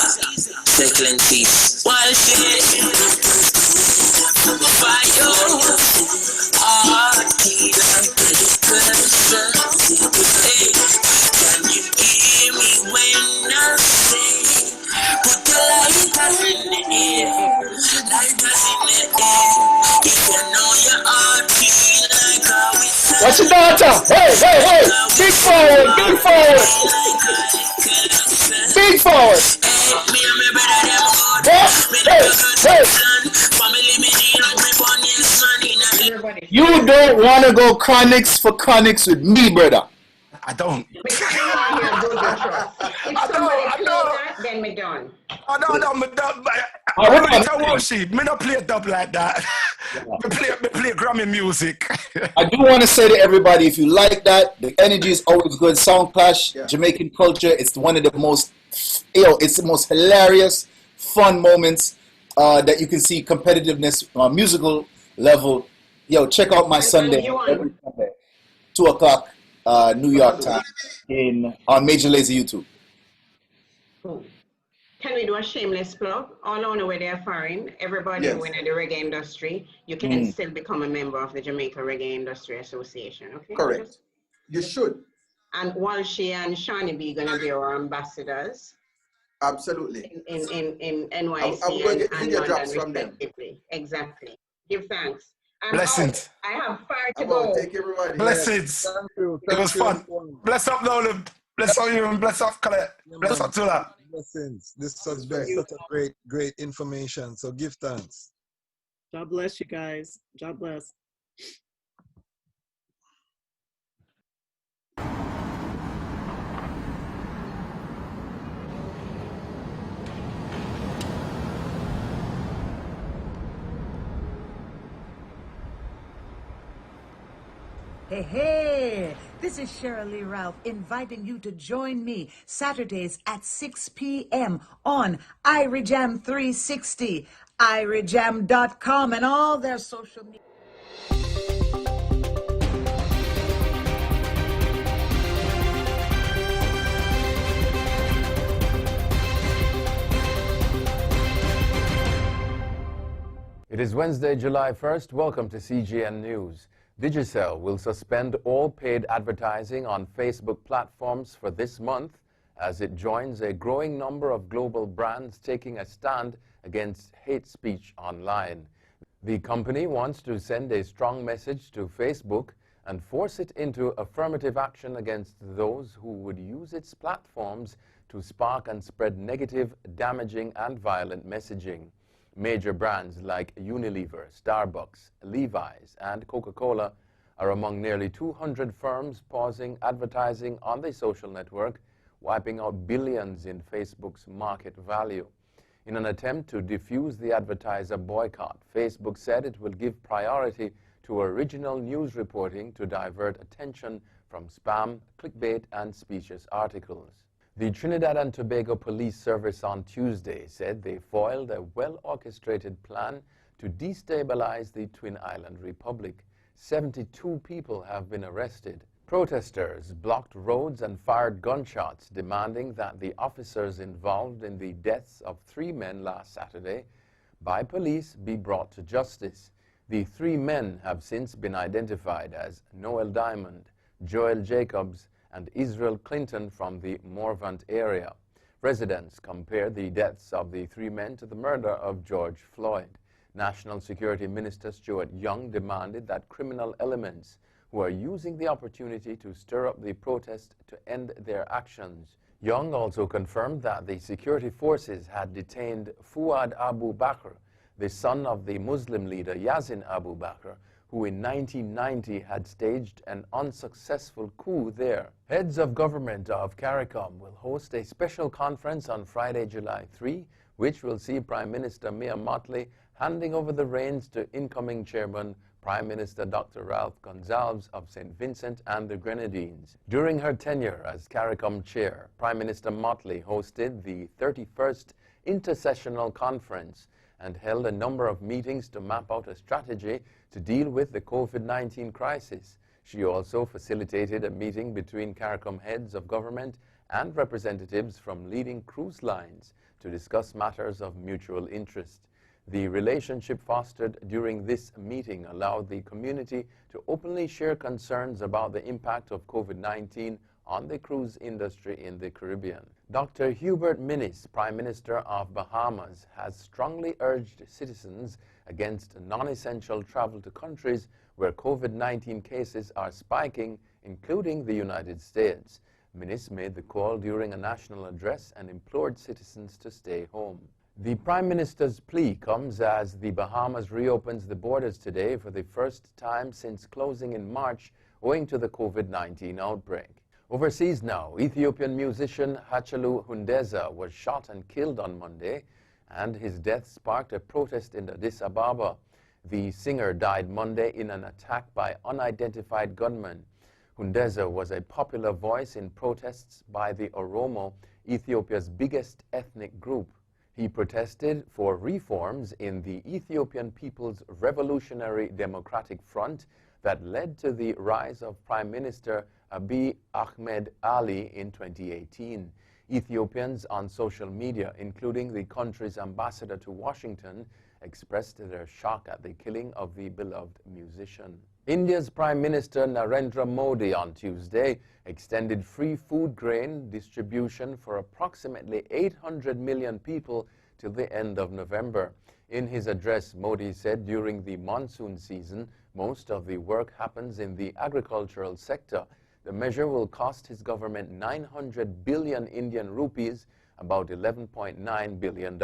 second piece. While she fire, hey, can you hear me when I say, put the lighters in the air, lighters in the air. If you know your heart feel like how we say.
What's your daughter? Hey! Big forward! Big forward! Hey! You don't want to go Chronics for Chronics with me, brother.
I don't.
If somebody play that, then we're done.
Oh, no, me
hold on.
me not play dub like that. me play Grammy music.
I do want to say to everybody, if you like that, the energy is always good. Sound Clash,
Yeah.
Jamaican culture, it's one of the most, it's the most hilarious, fun moments that you can see competitiveness on a musical level. Yo, check out my Sunday, every Sunday, 2 o'clock New York time on Major Lazer YouTube.
Cool. Can we do a shameless plug? All on the way they're foreign, everybody
Yes.
who in the reggae industry, you can still become a member of the Jamaica Reggae Industry Association, okay?
Correct. You should.
And Walshy and Shawnee B gonna be our ambassadors
Absolutely.
in
I'm
NYC
going to get
and
video
London
drops from them.
respectively. Exactly. Give thanks. I'm
Blessings.
out. I have far to
I'm
go.
going to take everybody.
Blessings.
Thank you.
It was fun. Bless up, Nolan. Bless up you and bless up, Colette. Bless up, Tula.
Blessings. This has been
Respect.
such a great information. So give thanks.
God bless you guys. God bless.
Hey, this is Cheryl Lee Ralph inviting you to join me Saturdays at 6 p.m. on Irie Jam 360, iriejam.com, and all their social media.
It is Wednesday, July 1st. Welcome to CGN News. Digicel will suspend all paid advertising on Facebook platforms for this month as it joins a growing number of global brands taking a stand against hate speech online. The company wants to send a strong message to Facebook and force it into affirmative action against those who would use its platforms to spark and spread negative, damaging, and violent messaging. Major brands like Unilever, Starbucks, Levi's, and Coca-Cola are among nearly 200 firms pausing advertising on the social network, wiping out billions in Facebook's market value. In an attempt to defuse the advertiser boycott, Facebook said it will give priority to original news reporting to divert attention from spam, clickbait, and specious articles. The Trinidad and Tobago Police Service on Tuesday said they foiled a well-orchestrated plan to destabilize the Twin Island Republic. 72 people have been arrested. Protesters blocked roads and fired gunshots, demanding that the officers involved in the deaths of 3 men last Saturday by police be brought to justice. The 3 men have since been identified as Noel Diamond, Joel Jacobs, and Israel Clinton from the Morvant area. Residents compared the deaths of the 3 men to the murder of George Floyd. National Security Minister Stuart Young demanded that criminal elements who are using the opportunity to stir up the protest to end their actions. Young also confirmed that the security forces had detained Fuad Abu Bakr, the son of the Muslim leader Yazin Abu Bakr, who in 1990 had staged an unsuccessful coup there. Heads of government of CARICOM will host a special conference on Friday, July 3, which will see Prime Minister Mia Mottley handing over the reins to incoming chairman, Prime Minister Dr. Ralph Gonsalves of St. Vincent and the Grenadines. During her tenure as CARICOM chair, Prime Minister Mottley hosted the 31st Intersessional Conference and held a number of meetings to map out a strategy to deal with the COVID-19 crisis. She also facilitated a meeting between CARICOM heads of government and representatives from leading cruise lines to discuss matters of mutual interest. The relationship fostered during this meeting allowed the community to openly share concerns about the impact of COVID-19 on the cruise industry in the Caribbean. Dr. Hubert Minnis, Prime Minister of Bahamas, has strongly urged citizens against non-essential travel to countries where COVID-19 cases are spiking, including the United States. Minnis made the call during a national address and implored citizens to stay home. The Prime Minister's plea comes as the Bahamas reopens the borders today for the first time since closing in March owing to the COVID-19 outbreak. Overseas now, Ethiopian musician Hachalu Hundeza was shot and killed on Monday, and his death sparked a protest in Addis Ababa. The singer died Monday in an attack by unidentified gunmen. Hundeza was a popular voice in protests by the Oromo, Ethiopia's biggest ethnic group. He protested for reforms in the Ethiopian People's Revolutionary Democratic Front that led to the rise of Prime Minister Abiy Ahmed Ali in 2018. Ethiopians on social media, including the country's ambassador to Washington, expressed their shock at the killing of the beloved musician. India's Prime Minister Narendra Modi on Tuesday extended free food grain distribution for approximately 800 million people till the end of November. In his address, Modi said during the monsoon season, most of the work happens in the agricultural sector. The measure will cost his government 900 billion Indian rupees, about $11.9 billion.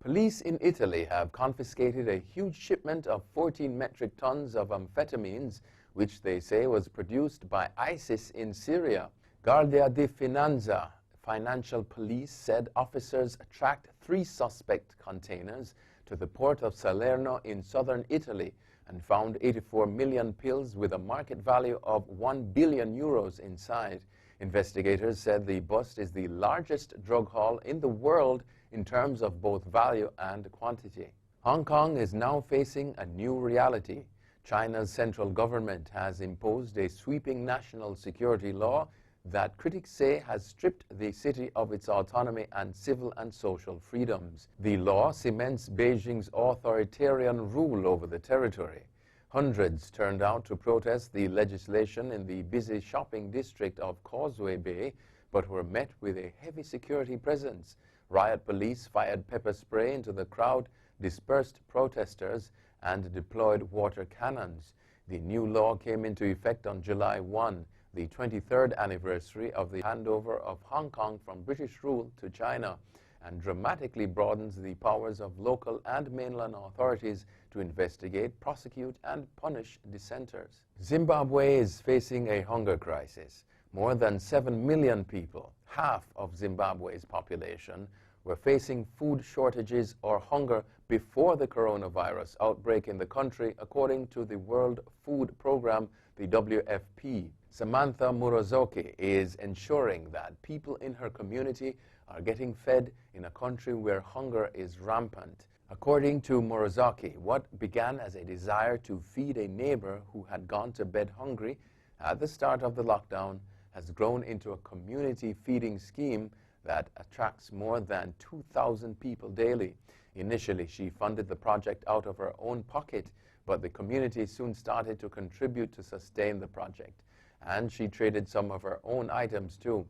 Police in Italy have confiscated a huge shipment of 14 metric tons of amphetamines, which they say was produced by ISIS in Syria. Guardia di Finanza Financial Police said officers tracked 3 suspect containers to the port of Salerno in southern Italy and found 84 million pills with a market value of 1 billion euros inside. Investigators said the bust is the largest drug haul in the world in terms of both value and quantity. Hong Kong is now facing a new reality. China's central government has imposed a sweeping national security law that critics say has stripped the city of its autonomy and civil and social freedoms. The law cements Beijing's authoritarian rule over the territory. Hundreds turned out to protest the legislation in the busy shopping district of Causeway Bay, but were met with a heavy security presence. Riot police fired pepper spray into the crowd, dispersed protesters, and deployed water cannons. The new law came into effect on July 1, the 23rd anniversary of the handover of Hong Kong from British rule to China, and dramatically broadens the powers of local and mainland authorities to investigate, prosecute, and punish dissenters. Zimbabwe is facing a hunger crisis. More than 7 million people, half of Zimbabwe's population, were facing food shortages or hunger before the coronavirus outbreak in the country, according to the World Food Programme, the WFP. Samantha Murozoki is ensuring that people in her community are getting fed in a country where hunger is rampant. According to Murozoki, what began as a desire to feed a neighbor who had gone to bed hungry at the start of the lockdown has grown into a community feeding scheme that attracts more than 2,000 people daily. Initially, she funded the project out of her own pocket, but the community soon started to contribute to sustain the project, and she traded some of her own items too.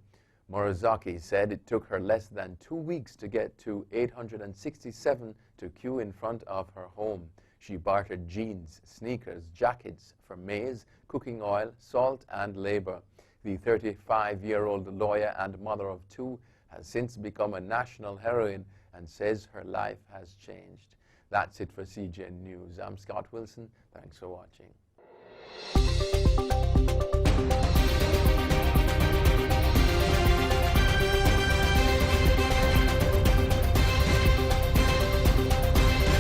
Morozaki said it took her less than 2 weeks to get to 867 to queue in front of her home. She bartered jeans, sneakers, jackets for maize, cooking oil, salt, and labor. The 35-year-old lawyer and mother of 2 has since become a national heroine and says her life has changed. That's it for CGN News. I'm Scott Wilson. Thanks for watching.